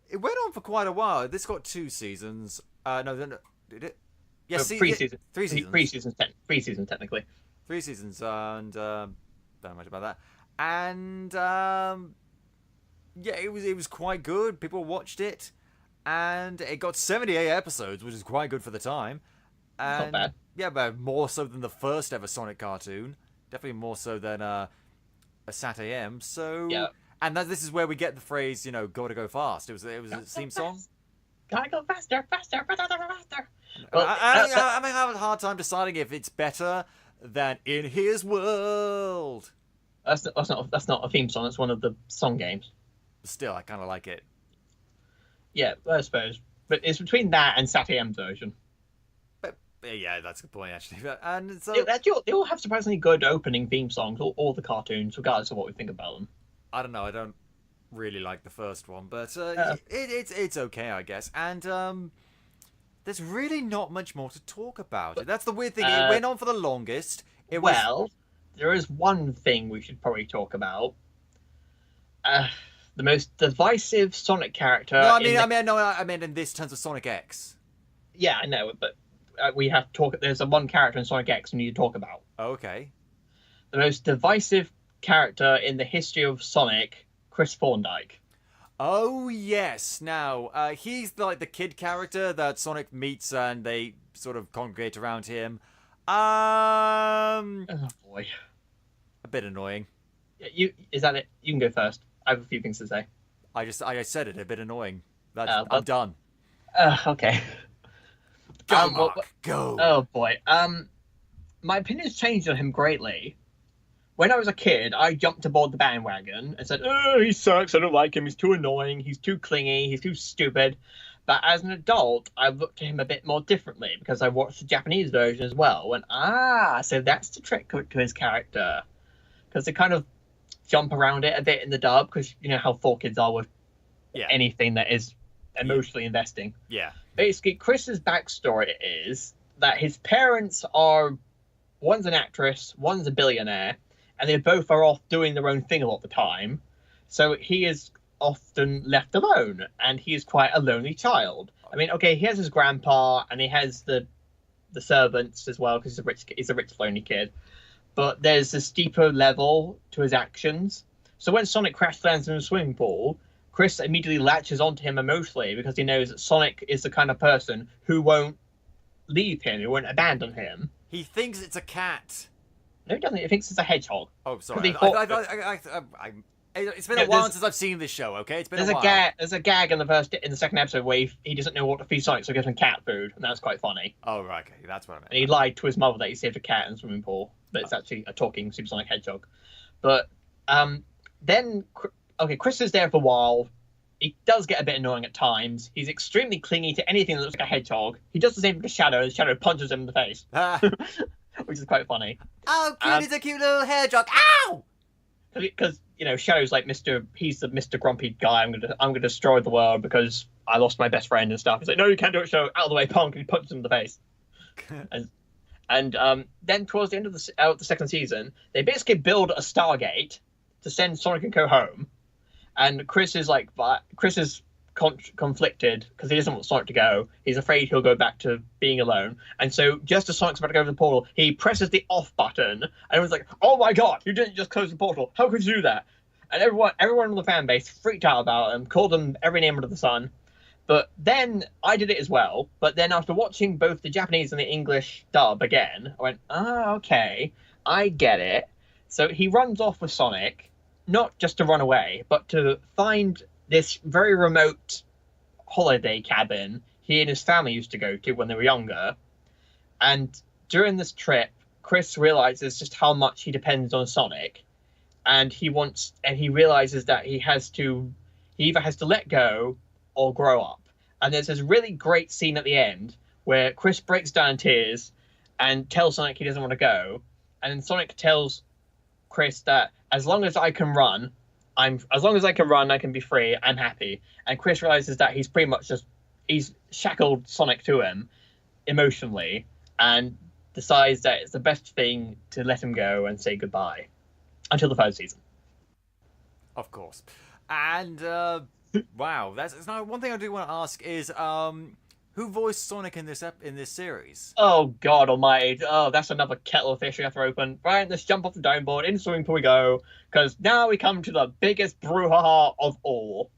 Speaker 1: it went on for quite a while. This got 2 seasons. No, did it? Yes,
Speaker 2: 3 seasons.
Speaker 1: 3 seasons.
Speaker 2: 3 seasons. 3 seasons technically.
Speaker 1: 3 seasons, and don't know much about that. And yeah, it was quite good. People watched it, and it got 78 episodes, which is quite good for the time. And,
Speaker 2: Not bad.
Speaker 1: Yeah, but more so than the first ever Sonic cartoon. Definitely more so than a SatAm. So
Speaker 2: yeah.
Speaker 1: And this is where we get the phrase, gotta go fast. It was a theme song.
Speaker 2: Gotta go faster.
Speaker 1: Well, I'm having a hard time deciding if it's better than In His World.
Speaker 2: That's not a theme song. That's one of the song games.
Speaker 1: Still, I kind of like it.
Speaker 2: Yeah, I suppose. But it's between that and SatAm's version.
Speaker 1: But yeah, that's a good point actually. And so
Speaker 2: they all have surprisingly good opening theme songs. All the cartoons, regardless of what we think about them.
Speaker 1: I don't know. I don't really like the first one, but it's okay, I guess. And there's really not much more to talk about. That's the weird thing. It went on for the longest.
Speaker 2: There is one thing we should probably talk about. The most divisive Sonic character.
Speaker 1: No, I mean in this terms of Sonic X.
Speaker 2: Yeah, I know, but we have to talk. There's one character in Sonic X we need to talk about.
Speaker 1: Okay.
Speaker 2: The most divisive character in the history of Sonic, Chris Thorndike.
Speaker 1: Oh yes. Now he's like the kid character that Sonic meets, and they sort of congregate around him.
Speaker 2: Oh boy.
Speaker 1: A bit annoying.
Speaker 2: Is that it? You can go first. I have a few things to say.
Speaker 1: I said it. A bit annoying. I'm done.
Speaker 2: Okay.
Speaker 1: Go, Mark, go.
Speaker 2: Oh boy. My opinion's changed on him greatly. When I was a kid, I jumped aboard the bandwagon and said, "Oh, he sucks. I don't like him. He's too annoying. He's too clingy. He's too stupid." But as an adult, I looked at him a bit more differently because I watched the Japanese version as well. So that's the trick to his character. Because they kind of jump around it a bit in the dub, because you know how 4Kids are with anything that is emotionally investing.
Speaker 1: Yeah.
Speaker 2: Basically, Chris's backstory is that his parents are, one's an actress, one's a billionaire, and they both are off doing their own thing a lot of the time. So he is often left alone, and he is quite a lonely child. I mean, okay, he has his grandpa, and he has the servants as well, because he's a rich, lonely kid. But there's a steeper level to his actions. So when Sonic crash lands in a swimming pool, Chris immediately latches onto him emotionally because he knows that Sonic is the kind of person who won't leave him, who won't abandon him.
Speaker 1: He thinks it's a cat.
Speaker 2: No, he doesn't. He thinks it's a hedgehog.
Speaker 1: Oh, sorry. It's been a while since I've seen this show. Okay, it's been a while.
Speaker 2: There's a gag in the second episode where he doesn't know what to feed Sonic, so he gives him cat food, and that's quite funny.
Speaker 1: Oh right, okay, that's what I meant.
Speaker 2: And he lied to his mother that he saved a cat in the swimming pool, but it's actually a talking supersonic hedgehog. But then Chris is there for a while. He does get a bit annoying at times. He's extremely clingy to anything that looks like a hedgehog. He does the same to Shadow, and Shadow punches him in the face. Which is quite funny.
Speaker 1: Oh, cute, he's a cute little hedgehog. Ow!
Speaker 2: because Shadow's like he's the Mr. Grumpy guy. I'm gonna destroy the world because I lost my best friend and stuff. He's like, no, you can't do it, Shadow. Out of the way, punk! And he punches him in the face. and then towards the end of the second season, they basically build a Stargate to send Sonic and Co home. And Chris is conflicted because he doesn't want Sonic to go. He's afraid he'll go back to being alone. And so just as Sonic's about to go to the portal, he presses the off button, and everyone's like, "Oh my god, you didn't just close the portal. How could you do that?" And everyone in the fan base freaked out about him, called him every name under the sun. But then I did it as well. But then after watching both the Japanese and the English dub again, I went, okay, I get it. So he runs off with Sonic, not just to run away, but to find this very remote holiday cabin he and his family used to go to when they were younger. And during this trip, Chris realizes just how much he depends on Sonic. And he realizes that he either has to let go or grow up. And there's this really great scene at the end where Chris breaks down in tears and tells Sonic he doesn't want to go. And then Sonic tells Chris that as long as I can run, I can be free, I'm happy. And Chris realizes that he's pretty much he's shackled Sonic to him emotionally and decides that it's the best thing to let him go and say goodbye until the third season.
Speaker 1: Of course. And wow, that's now one thing I do want to ask is who voiced Sonic in this series?
Speaker 2: Oh God Almighty! Oh, that's another kettle of fish we have to open. Right, let's jump off the downboard. In the swimming pool we go, because now we come to the biggest brouhaha of all.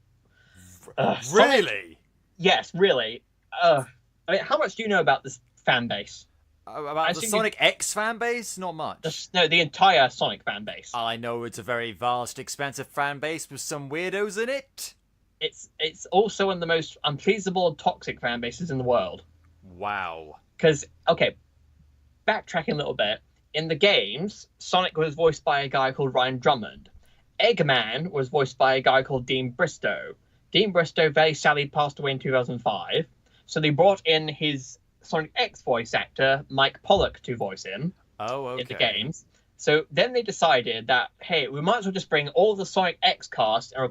Speaker 1: Really?
Speaker 2: Sonic, yes, really. I mean, how much do you know about this fan base?
Speaker 1: About the Sonic X fan base? Not much.
Speaker 2: The entire Sonic fan base.
Speaker 1: I know it's a very vast, expansive fan base with some weirdos in it.
Speaker 2: It's also one of the most unpleasable and toxic fan bases in the world.
Speaker 1: Wow.
Speaker 2: Because, okay, backtracking a little bit, in the games, Sonic was voiced by a guy called Ryan Drummond. Eggman was voiced by a guy called Dean Bristow. Dean Bristow very sadly passed away in 2005, so they brought in his Sonic X voice actor, Mike Pollock, to voice him in the games. So then they decided that, hey, we might as well just bring all the Sonic X cast and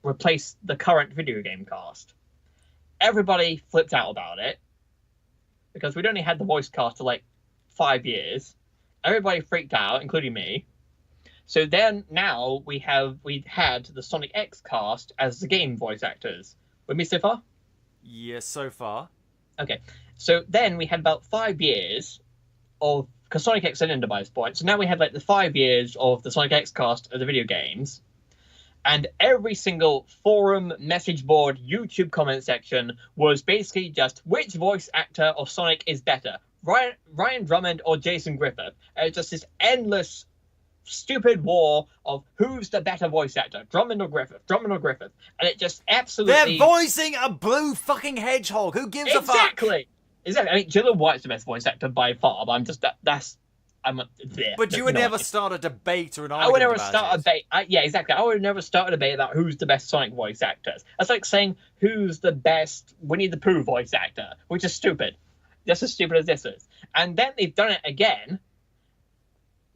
Speaker 2: replace the current video game cast. Everybody flipped out about it because we'd only had the voice cast for like 5 years. Everybody freaked out, including me. So then now we had the Sonic X cast as the game voice actors. With me so far?
Speaker 1: Yes, so far.
Speaker 2: Okay. So then we had about 5 years of, because Sonic X had ended by this point, so now we had like the 5 years of the Sonic X cast of the video games, and every single forum, message board, YouTube comment section was basically just which voice actor of Sonic is better, Ryan Drummond or Jason Griffith. And it's just this endless, stupid war of who's the better voice actor, Drummond or Griffith, and it just absolutely.
Speaker 1: They're voicing a blue fucking hedgehog. Who gives a fuck?
Speaker 2: Exactly. I mean, Gillian White's the best voice actor by far, but I'm just
Speaker 1: But you would never start a debate or an argument.
Speaker 2: I would never start a debate. Yeah, exactly. I would never start a debate about who's the best Sonic voice actors. That's like saying who's the best Winnie the Pooh voice actor, which is stupid. Just as stupid as this is. And then they've done it again.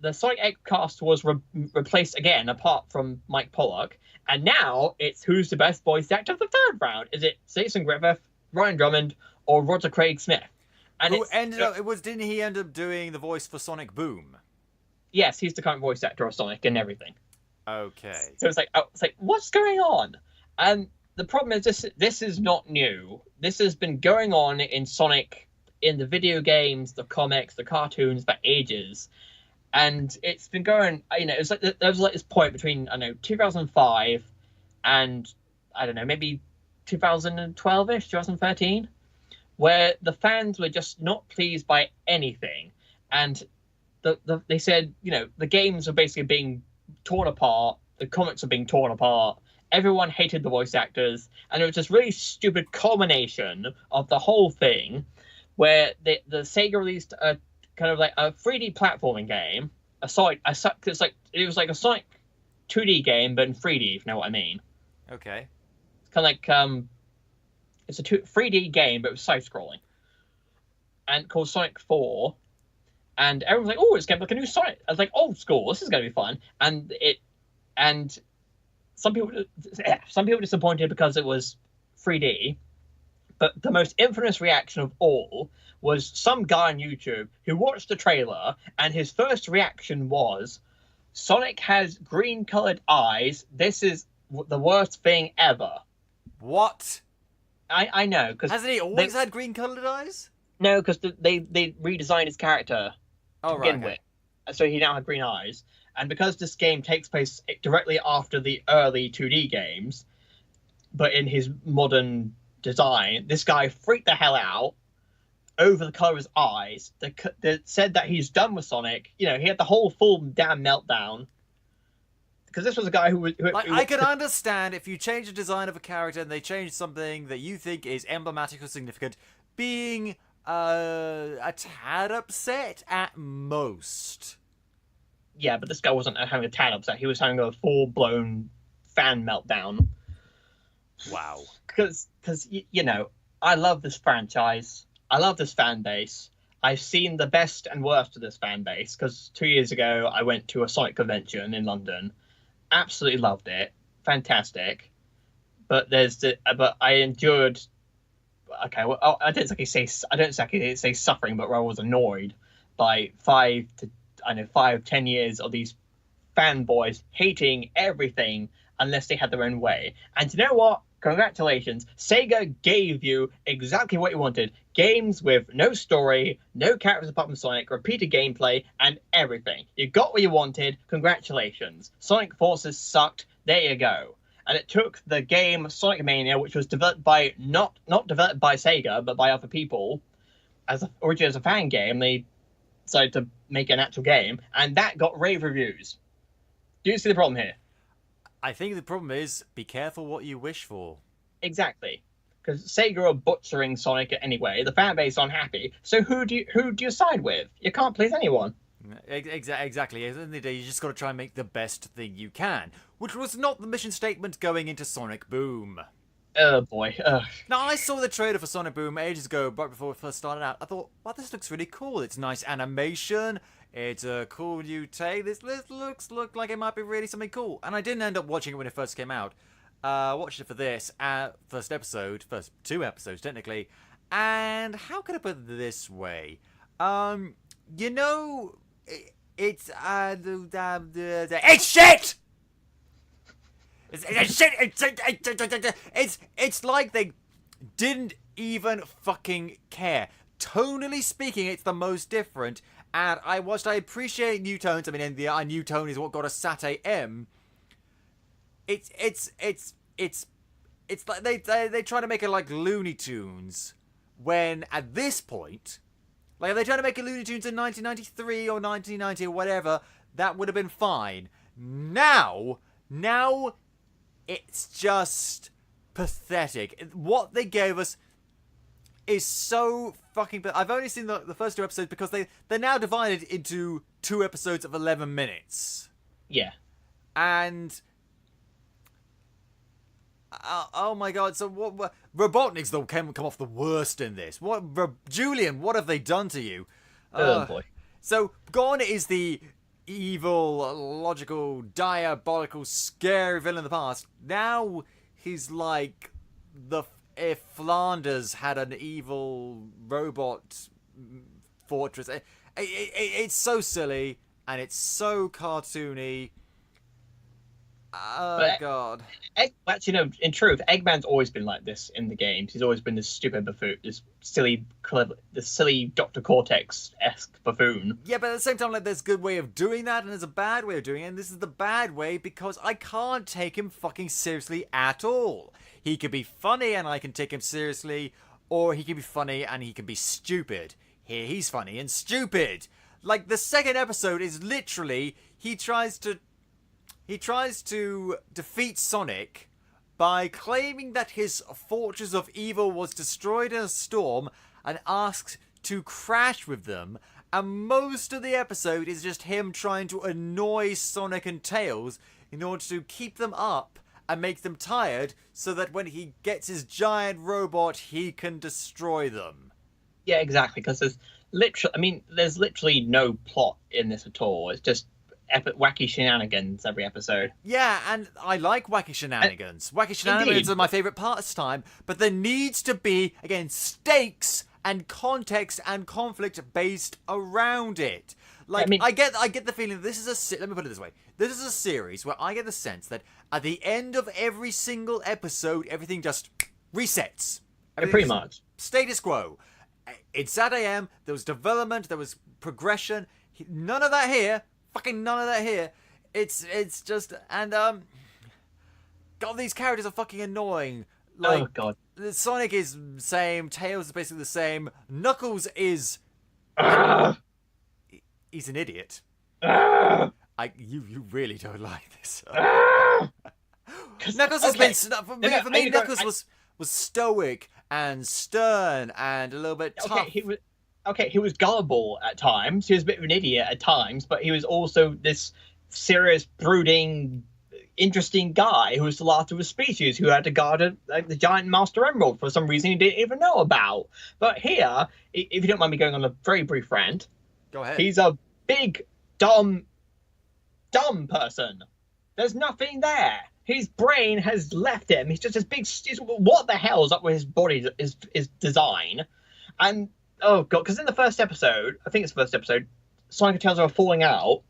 Speaker 2: The Sonic X cast was replaced again, apart from Mike Pollock, and now it's who's the best voice actor of the third round? Is it Jason Griffith, Ryan Drummond, or Roger Craig Smith? And
Speaker 1: didn't he end up doing the voice for Sonic Boom?
Speaker 2: Yes, he's the current voice actor of Sonic and everything.
Speaker 1: Okay.
Speaker 2: So it's like what's going on? And the problem is this is not new. This has been going on in Sonic, in the video games, the comics, the cartoons for ages. And it's been going, it's like there was like this point between 2005 and maybe 2012ish, 2013, where the fans were just not pleased by anything, and they said the games are basically being torn apart, the comics are being torn apart, everyone hated the voice actors, and it was this really stupid culmination of the whole thing, where the Sega released a kind of like a 3D platforming game, it was like a Sonic 2D game but in 3D, if you know what I mean.
Speaker 1: Okay.
Speaker 2: It's kind of like it's a 3D game, but it was side-scrolling, and called Sonic 4. And everyone's like, "Oh, it's going to be like a new Sonic." I was like, "Old school. This is going to be fun." And and some people were disappointed because it was 3D. But the most infamous reaction of all was some guy on YouTube who watched the trailer, and his first reaction was, Sonic has green-colored eyes. This is the worst thing ever.
Speaker 1: What?
Speaker 2: I know. Cause
Speaker 1: hasn't he always had green-colored eyes?
Speaker 2: No, because they redesigned his character to begin with. So he now had green eyes. And because this game takes place directly after the early 2D games, but in his modern design, this guy freaked the hell out over the color of his eyes. They said that he's done with Sonic. You know, he had the whole full damn meltdown. Because this was a guy who
Speaker 1: I can understand if you change the design of a character and they change something that you think is emblematic or significant, being a tad upset at most.
Speaker 2: Yeah, but this guy wasn't having a tad upset. He was having a full-blown fan meltdown.
Speaker 1: Wow.
Speaker 2: Because you know, I love this franchise. I love this fan base. I've seen the best and worst of this fan base, because 2 years ago I went to a Sonic convention in London. Absolutely loved it. Fantastic. But but I endured. Okay, well, I don't exactly say suffering, but I was annoyed by 5-10 years of these fanboys hating everything unless they had their own way. And you know what? Congratulations. Sega gave you exactly what you wanted. Games with no story, no characters apart from Sonic, repeated gameplay, and everything. You got what you wanted. Congratulations. Sonic Forces sucked. There you go. And it took the game Sonic Mania, which was developed by not developed by Sega, but by other people, originally as a fan game. They decided to make an actual game, and that got rave reviews. Do you see the problem here?
Speaker 1: I think the problem is, be careful what you wish for.
Speaker 2: Exactly. Because Sega are butchering Sonic anyway. The fan base is unhappy. So who do you side with? You can't please anyone.
Speaker 1: Exactly. At the end of the day, you just got to try and make the best thing you can. Which was not the mission statement going into Sonic Boom.
Speaker 2: Oh boy.
Speaker 1: Now, I saw the trailer for Sonic Boom ages ago, right before it first started out. I thought, wow, this looks really cool. It's nice animation. It's a cool new take. This looks like it might be really something cool. And I didn't end up watching it when it first came out. Watched it for this first two episodes technically. And how can I put it this way? You know, it's shit. It's like they didn't even fucking care. Tonally speaking, it's the most different. And I appreciate new tones. I mean, the new tone is what got us SatAm. It's like they try to make it like Looney Tunes, when at this point, like if they try to make it Looney Tunes in 1993 or 1990 or whatever, that would have been fine. Now it's just pathetic. What they gave us is so fucking. I've only seen the first two episodes because they're now divided into 2 episodes of 11 minutes.
Speaker 2: Yeah.
Speaker 1: And oh my god! So what? Robotnik's though come off the worst in this. Julian? What have they done to you?
Speaker 2: Oh boy.
Speaker 1: So gone is the evil, logical, diabolical, scary villain of the past. Now he's like if Flanders had an evil robot fortress. It's so silly and it's so cartoony. Oh, God.
Speaker 2: Actually, no, in truth, Eggman's always been like this in the games. He's always been this stupid buffoon, this silly Dr. Cortex-esque buffoon.
Speaker 1: Yeah, but at the same time, like, there's a good way of doing that, and there's a bad way of doing it, and this is the bad way because I can't take him fucking seriously at all. He could be funny, and I can take him seriously, or he can be funny, and he can be stupid. Here, he's funny and stupid. Like, the second episode is literally, he tries to defeat Sonic by claiming that his fortress of evil was destroyed in a storm and asks to crash with them. And most of the episode is just him trying to annoy Sonic and Tails in order to keep them up and make them tired so that when he gets his giant robot, he can destroy them.
Speaker 2: Yeah, exactly, because there's literally no plot in this at all. It's just wacky shenanigans every episode.
Speaker 1: Yeah, and I like wacky shenanigans. Wacky shenanigans
Speaker 2: Indeed.
Speaker 1: are my favourite pastime, but there needs to be, again, stakes and context and conflict based around it. Like, I get the feeling that this is let me put it this way. This is a series where I get the sense that at the end of every single episode, everything just resets.
Speaker 2: Pretty much.
Speaker 1: Status quo. In SatAm, there was development, there was progression. None of that here. Fucking none of that here. It's just, and God, these characters are fucking annoying. Like,
Speaker 2: oh God.
Speaker 1: Sonic is the same. Tails is basically the same. Knuckles is he's an idiot. You really don't like this. Knuckles has been for me. Knuckles was stoic and stern and a little bit tough.
Speaker 2: He was gullible at times. He was a bit of an idiot at times, but he was also this serious, brooding, interesting guy who was the last of his species, who had to guard the giant Master Emerald for some reason he didn't even know about. But here, if you don't mind me going on a very brief rant,
Speaker 1: go ahead.
Speaker 2: He's a big, dumb person. There's nothing there. His brain has left him. He's just this big. What the hell is up with his body? His design, and oh God, because in the first episode, I think it's the first episode, Sonic and Tails are falling out.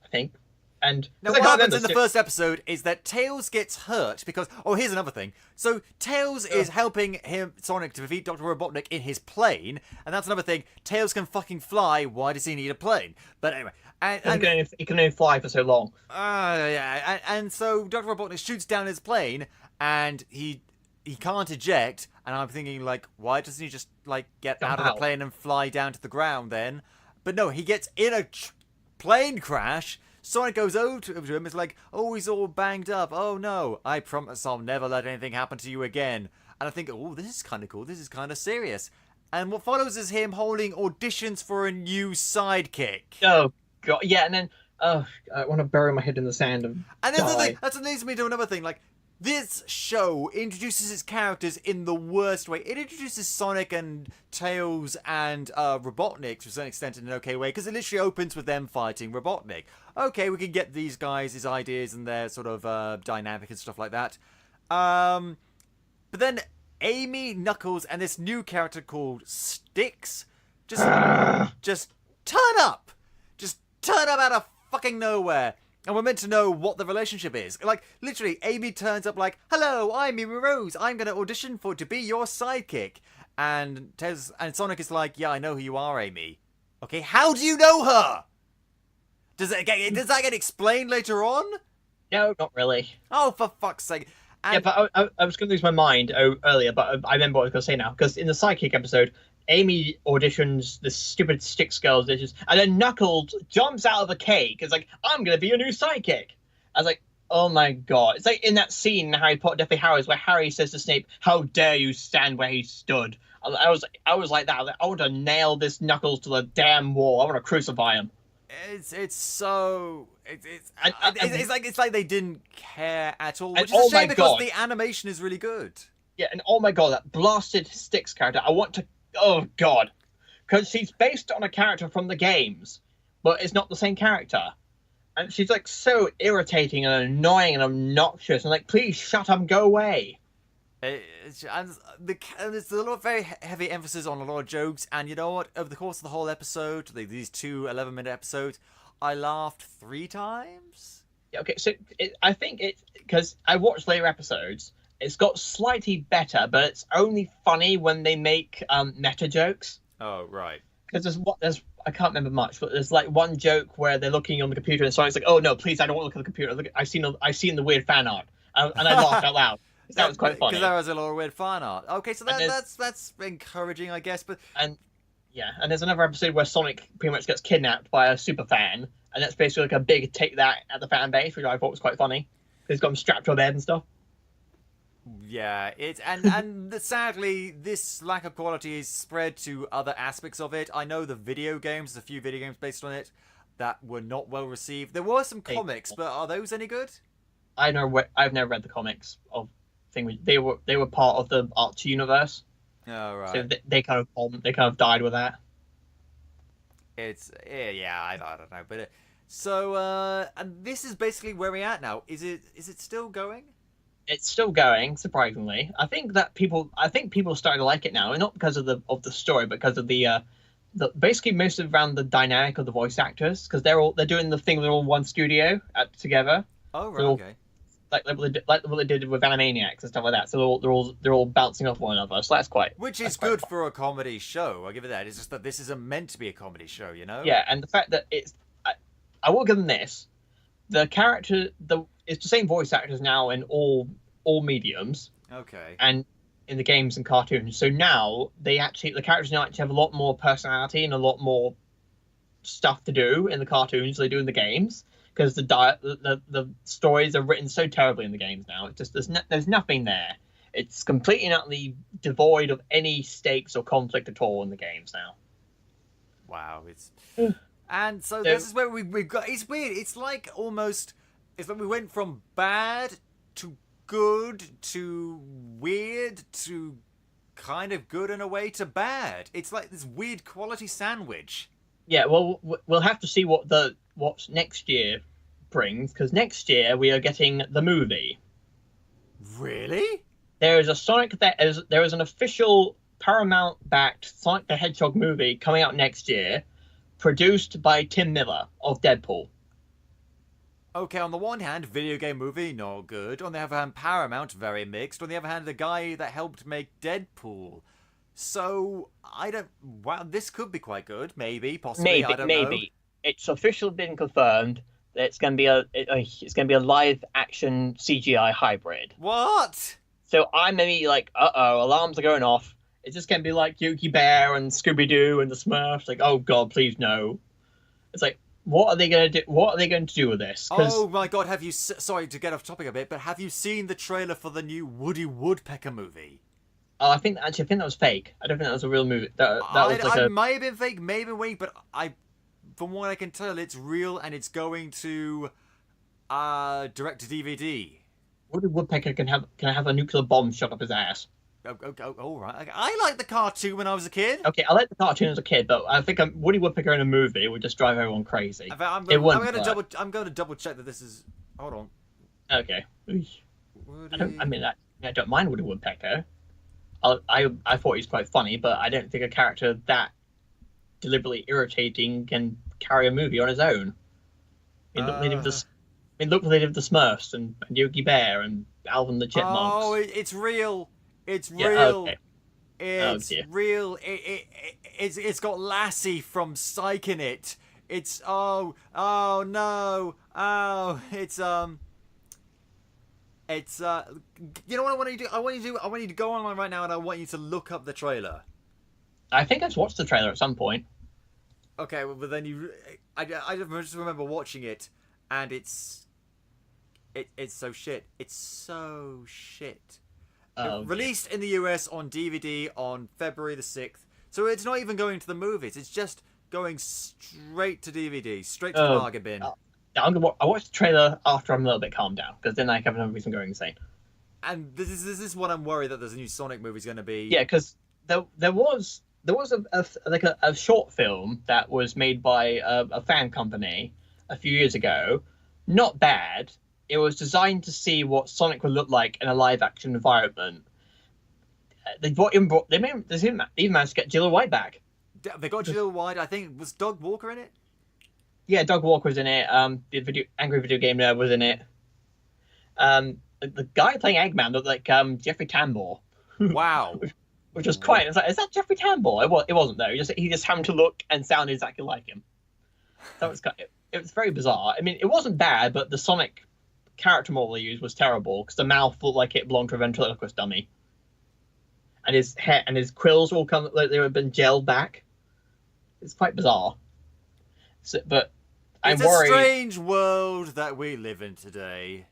Speaker 2: I think. And
Speaker 1: now, what happens in the first episode is that Tails gets hurt because... Oh, here's another thing. So, Tails is helping Sonic to defeat Dr. Robotnik in his plane, and that's another thing. Tails can fucking fly. Why does he need a plane? But anyway...
Speaker 2: he can only fly for so long.
Speaker 1: Yeah, and so Dr. Robotnik shoots down his plane, and he can't eject, and I'm thinking, like, why doesn't he just, like, get out of the plane and fly down to the ground then? But no, he gets in a plane crash... Sonic goes over to him, it's like, oh, he's all banged up. Oh, no, I promise I'll never let anything happen to you again. And I think, oh, this is kind of cool. This is kind of serious. And what follows is him holding auditions for a new sidekick.
Speaker 2: Oh, God. Yeah, and then, I want to bury my head in the sand and
Speaker 1: that's the thing. That's what leads me to another thing. Like, this show introduces its characters in the worst way. It introduces Sonic and Tails and Robotnik to a certain extent in an okay way, because it literally opens with them fighting Robotnik. Okay, we can get these guys, his ideas and their sort of dynamic and stuff like that. But then Amy, Knuckles, and this new character called Styx just turn up. Just turn up out of fucking nowhere. And we're meant to know what the relationship is. Like, literally, Amy turns up like, hello, I'm Amy Rose. I'm going to audition to be your sidekick. And Sonic is like, yeah, I know who you are, Amy. Okay, how do you know her? Does that get explained later on?
Speaker 2: No, not really.
Speaker 1: Oh, for fuck's sake.
Speaker 2: Yeah, but I was going to lose my mind earlier, but I remember what I was going to say now. Because in the sidekick episode, Amy auditions the stupid Styx girls, and then Knuckles jumps out of a cake. It's like, I'm going to be your new sidekick. I was like, oh my God. It's like in that scene in Harry Potter, Deathly Hallows, where Harry says to Snape, how dare you stand where he stood. I was like that. I was like, I want to nail this Knuckles to the damn wall. I want to crucify him.
Speaker 1: It's like they didn't care at all, which is a shame because the animation is really good.
Speaker 2: Yeah, and oh my God, that blasted Styx character. I want to... Oh, God. Because she's based on a character from the games, but it's not the same character. And she's, like, so irritating and annoying and obnoxious. And, like, please shut up and go away.
Speaker 1: There's a lot of very heavy emphasis on a lot of jokes. And you know what? Over the course of the whole episode, these 2 11-minute episodes, I laughed 3 times.
Speaker 2: Yeah, okay, so I think it's... Because I watched later episodes... It's got slightly better, but it's only funny when they make meta jokes.
Speaker 1: Oh, right.
Speaker 2: Because I can't remember much, but there's like one joke where they're looking on the computer and Sonic's like, "Oh no, please, I don't want to look at the computer. I've seen the weird fan art," and I laughed out loud. That was quite funny.
Speaker 1: Because there was a lot of weird fan art. Okay, so that's encouraging, I guess. But
Speaker 2: and there's another episode where Sonic pretty much gets kidnapped by a super fan, and that's basically like a big take that at the fan base, which I thought was quite funny. He's got him strapped to a bed and stuff.
Speaker 1: Yeah, and sadly, this lack of quality is spread to other aspects of it. I know the video games, there's a few video games based on it that were not well received. There were some comics, but are those any good?
Speaker 2: I've never read the comics of thing. They were part of the Arch universe.
Speaker 1: Oh right.
Speaker 2: So they kind of died with that.
Speaker 1: It's I don't know, but So, and this is basically where we're at now. Is it still going?
Speaker 2: It's still going, surprisingly. I think people are starting to like it now, and not because of the story, but because of the basically most of around the dynamic of the voice actors, because they're doing the thing where they're all in one studio together.
Speaker 1: Oh, right,
Speaker 2: They're all,
Speaker 1: okay.
Speaker 2: like what they did with Animaniacs and stuff like that. So they're all bouncing off one another. So that's quite
Speaker 1: Which is
Speaker 2: that's quite
Speaker 1: good
Speaker 2: fun.
Speaker 1: for a comedy show. I'll give it that. It's just that this isn't meant to be a comedy show, you know?
Speaker 2: Yeah, and the fact that I will give them this. The character, it's the same voice actors now in all mediums
Speaker 1: Okay.
Speaker 2: and in the games and cartoons. So now the characters now actually have a lot more personality and a lot more stuff to do in the cartoons than they do in the games, because the stories are written so terribly in the games now. It's just there's nothing there. It's completely and utterly devoid of any stakes or conflict at all in the games now.
Speaker 1: Wow, and so this is where we've got. It's weird. It's like we went from bad to good to weird to kind of good in a way to bad. It's like this weird quality sandwich.
Speaker 2: Yeah, well, we'll have to see what's next year brings, because next year we are getting the movie.
Speaker 1: Really?
Speaker 2: There is an official Paramount-backed Sonic the Hedgehog movie coming out next year, produced by Tim Miller of Deadpool.
Speaker 1: Okay, on the one hand, video game movie, not good. On the other hand, Paramount, very mixed. On the other hand, the guy that helped make Deadpool. So, wow, this could be quite good. Maybe, possibly, I don't know.
Speaker 2: It's officially been confirmed that it's going to be a live action CGI hybrid.
Speaker 1: What?
Speaker 2: So I'm maybe like, alarms are going off. It's just going to be like Yogi Bear and Scooby Doo and the Smurfs. Like, oh God, please no. It's like, what are they going to do? What are they going to do with this?
Speaker 1: Oh my God, sorry to get off topic a bit, but have you seen the trailer for the new Woody Woodpecker movie?
Speaker 2: Oh, I think that was fake. I don't think that was a real movie.
Speaker 1: It might have been fake, maybe wait, but from what I can tell, it's real and it's going to direct to DVD.
Speaker 2: Woody Woodpecker can have a nuclear bomb shot up his ass.
Speaker 1: Oh, all right. I liked the cartoon when I was a kid.
Speaker 2: Okay, I liked the cartoon as a kid, but I think Woody Woodpecker in a movie would just drive everyone crazy.
Speaker 1: I'm going to double check that this is. Hold on.
Speaker 2: Okay. I don't mind Woody Woodpecker. I thought he's quite funny, but I don't think a character that deliberately irritating can carry a movie on his own. Look what they did with the Smurfs and Yogi Bear and Alvin the Chipmunks.
Speaker 1: Oh, it's real. It's real.
Speaker 2: Yeah, okay.
Speaker 1: It's real. It's got Lassie from Psych in it. It's no. It's you know what I want you to do? I want you to go online right now and I want you to look up the trailer.
Speaker 2: I think I've watched the trailer at some point.
Speaker 1: Okay, well, but then I just remember watching it, and it's so shit. It's so shit. Released in the US on DVD on February the 6th. So it's not even going to the movies. It's just going straight to DVD, straight to the bargain bin.
Speaker 2: I watched the trailer after I'm a little bit calmed down, because then I have no reason going insane.
Speaker 1: And this is what I'm worried that there's a new Sonic movie is going to be.
Speaker 2: Yeah, because there was a short film that was made by a fan company a few years ago. Not bad. It was designed to see what Sonic would look like in a live action environment. They even managed to get Jill White back.
Speaker 1: They got Jill White. I think was Doug Walker in it.
Speaker 2: Yeah, Doug Walker was in it. The Angry Video Game Nerd was in it. The guy playing Eggman looked like Jeffrey Tambor.
Speaker 1: Wow.
Speaker 2: Which was quite. It's like, is that Jeffrey Tambor? It wasn't though. He just happened to look and sound exactly like him. That was it was very bizarre. I mean, it wasn't bad, but the Sonic character model they used was terrible, because the mouth looked like it belonged to a ventriloquist dummy, and his hair and his quills all come like they had been gelled back. It's quite bizarre. So, but I'm worried.
Speaker 1: It's a strange world that we live in today.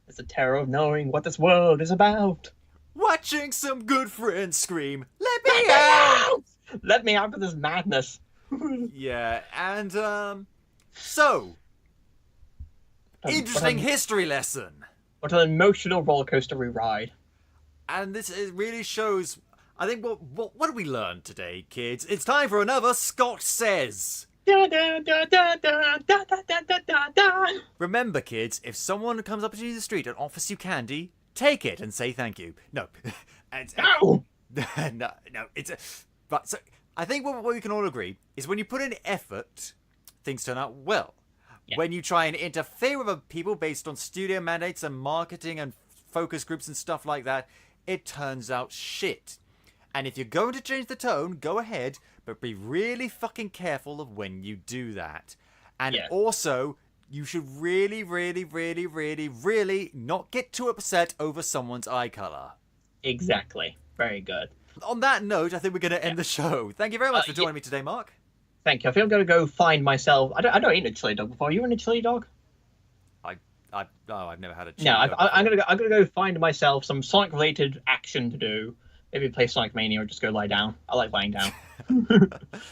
Speaker 2: It's the terror of knowing what this world is about.
Speaker 1: Watching some good friends scream, "Let me out!
Speaker 2: Let me out of this madness."
Speaker 1: Yeah, and so interesting history lesson.
Speaker 2: What an emotional roller coaster we ride.
Speaker 1: And it really shows. I think what do we learn today, kids? It's time for another Scott Says.
Speaker 2: Da, da, da, da, da, da, da, da, da, da.
Speaker 1: Remember, kids, if someone comes up to you in the street and offers you candy, take it and say thank you. No.
Speaker 2: No!
Speaker 1: No, but so I think what we can all agree is when you put in effort, things turn out well.
Speaker 2: Yeah.
Speaker 1: When you try and interfere with other people based on studio mandates and marketing and focus groups and stuff like that, it turns out shit. And if you're going to change the tone, go ahead, but be really fucking careful of when you do that. And also, you should really, really, really, really, really not get too upset over someone's eye colour.
Speaker 2: Exactly. Very good.
Speaker 1: On that note, I think we're going to end the show. Thank you very much for joining me today, Mark.
Speaker 2: Thank you. I think I'm going to go find myself. I don't eat a chili dog before. Are you in a chili dog?
Speaker 1: I've never had a chili
Speaker 2: No,
Speaker 1: dog
Speaker 2: I'm gonna go find myself some Sonic related action to do. Maybe play Sonic Mania or just go lie down. I like lying down.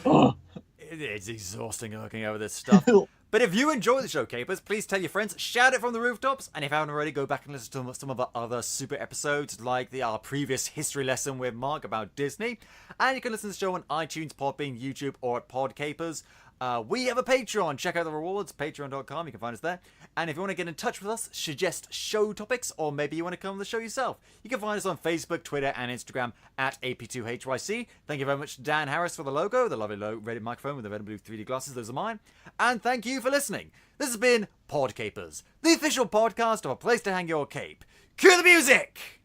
Speaker 2: Oh.
Speaker 1: It's exhausting looking over this stuff. But if you enjoy the show, Capers, please tell your friends, shout it from the rooftops, and if you haven't already, go back and listen to some of our other super episodes, like our previous history lesson with Mark about Disney. And you can listen to the show on iTunes, Podbean, YouTube, or at PodCapers. We have a Patreon. Check out the rewards, patreon.com. You can find us there. And if you want to get in touch with us, suggest show topics, or maybe you want to come on the show yourself, you can find us on Facebook, Twitter, and Instagram at AP2HYC. Thank you very much to Dan Harris for the logo, the lovely red microphone with the red and blue 3D glasses. Those are mine. And thank you for listening. This has been PodCapers, the official podcast of A Place to Hang Your Cape. Cue the music!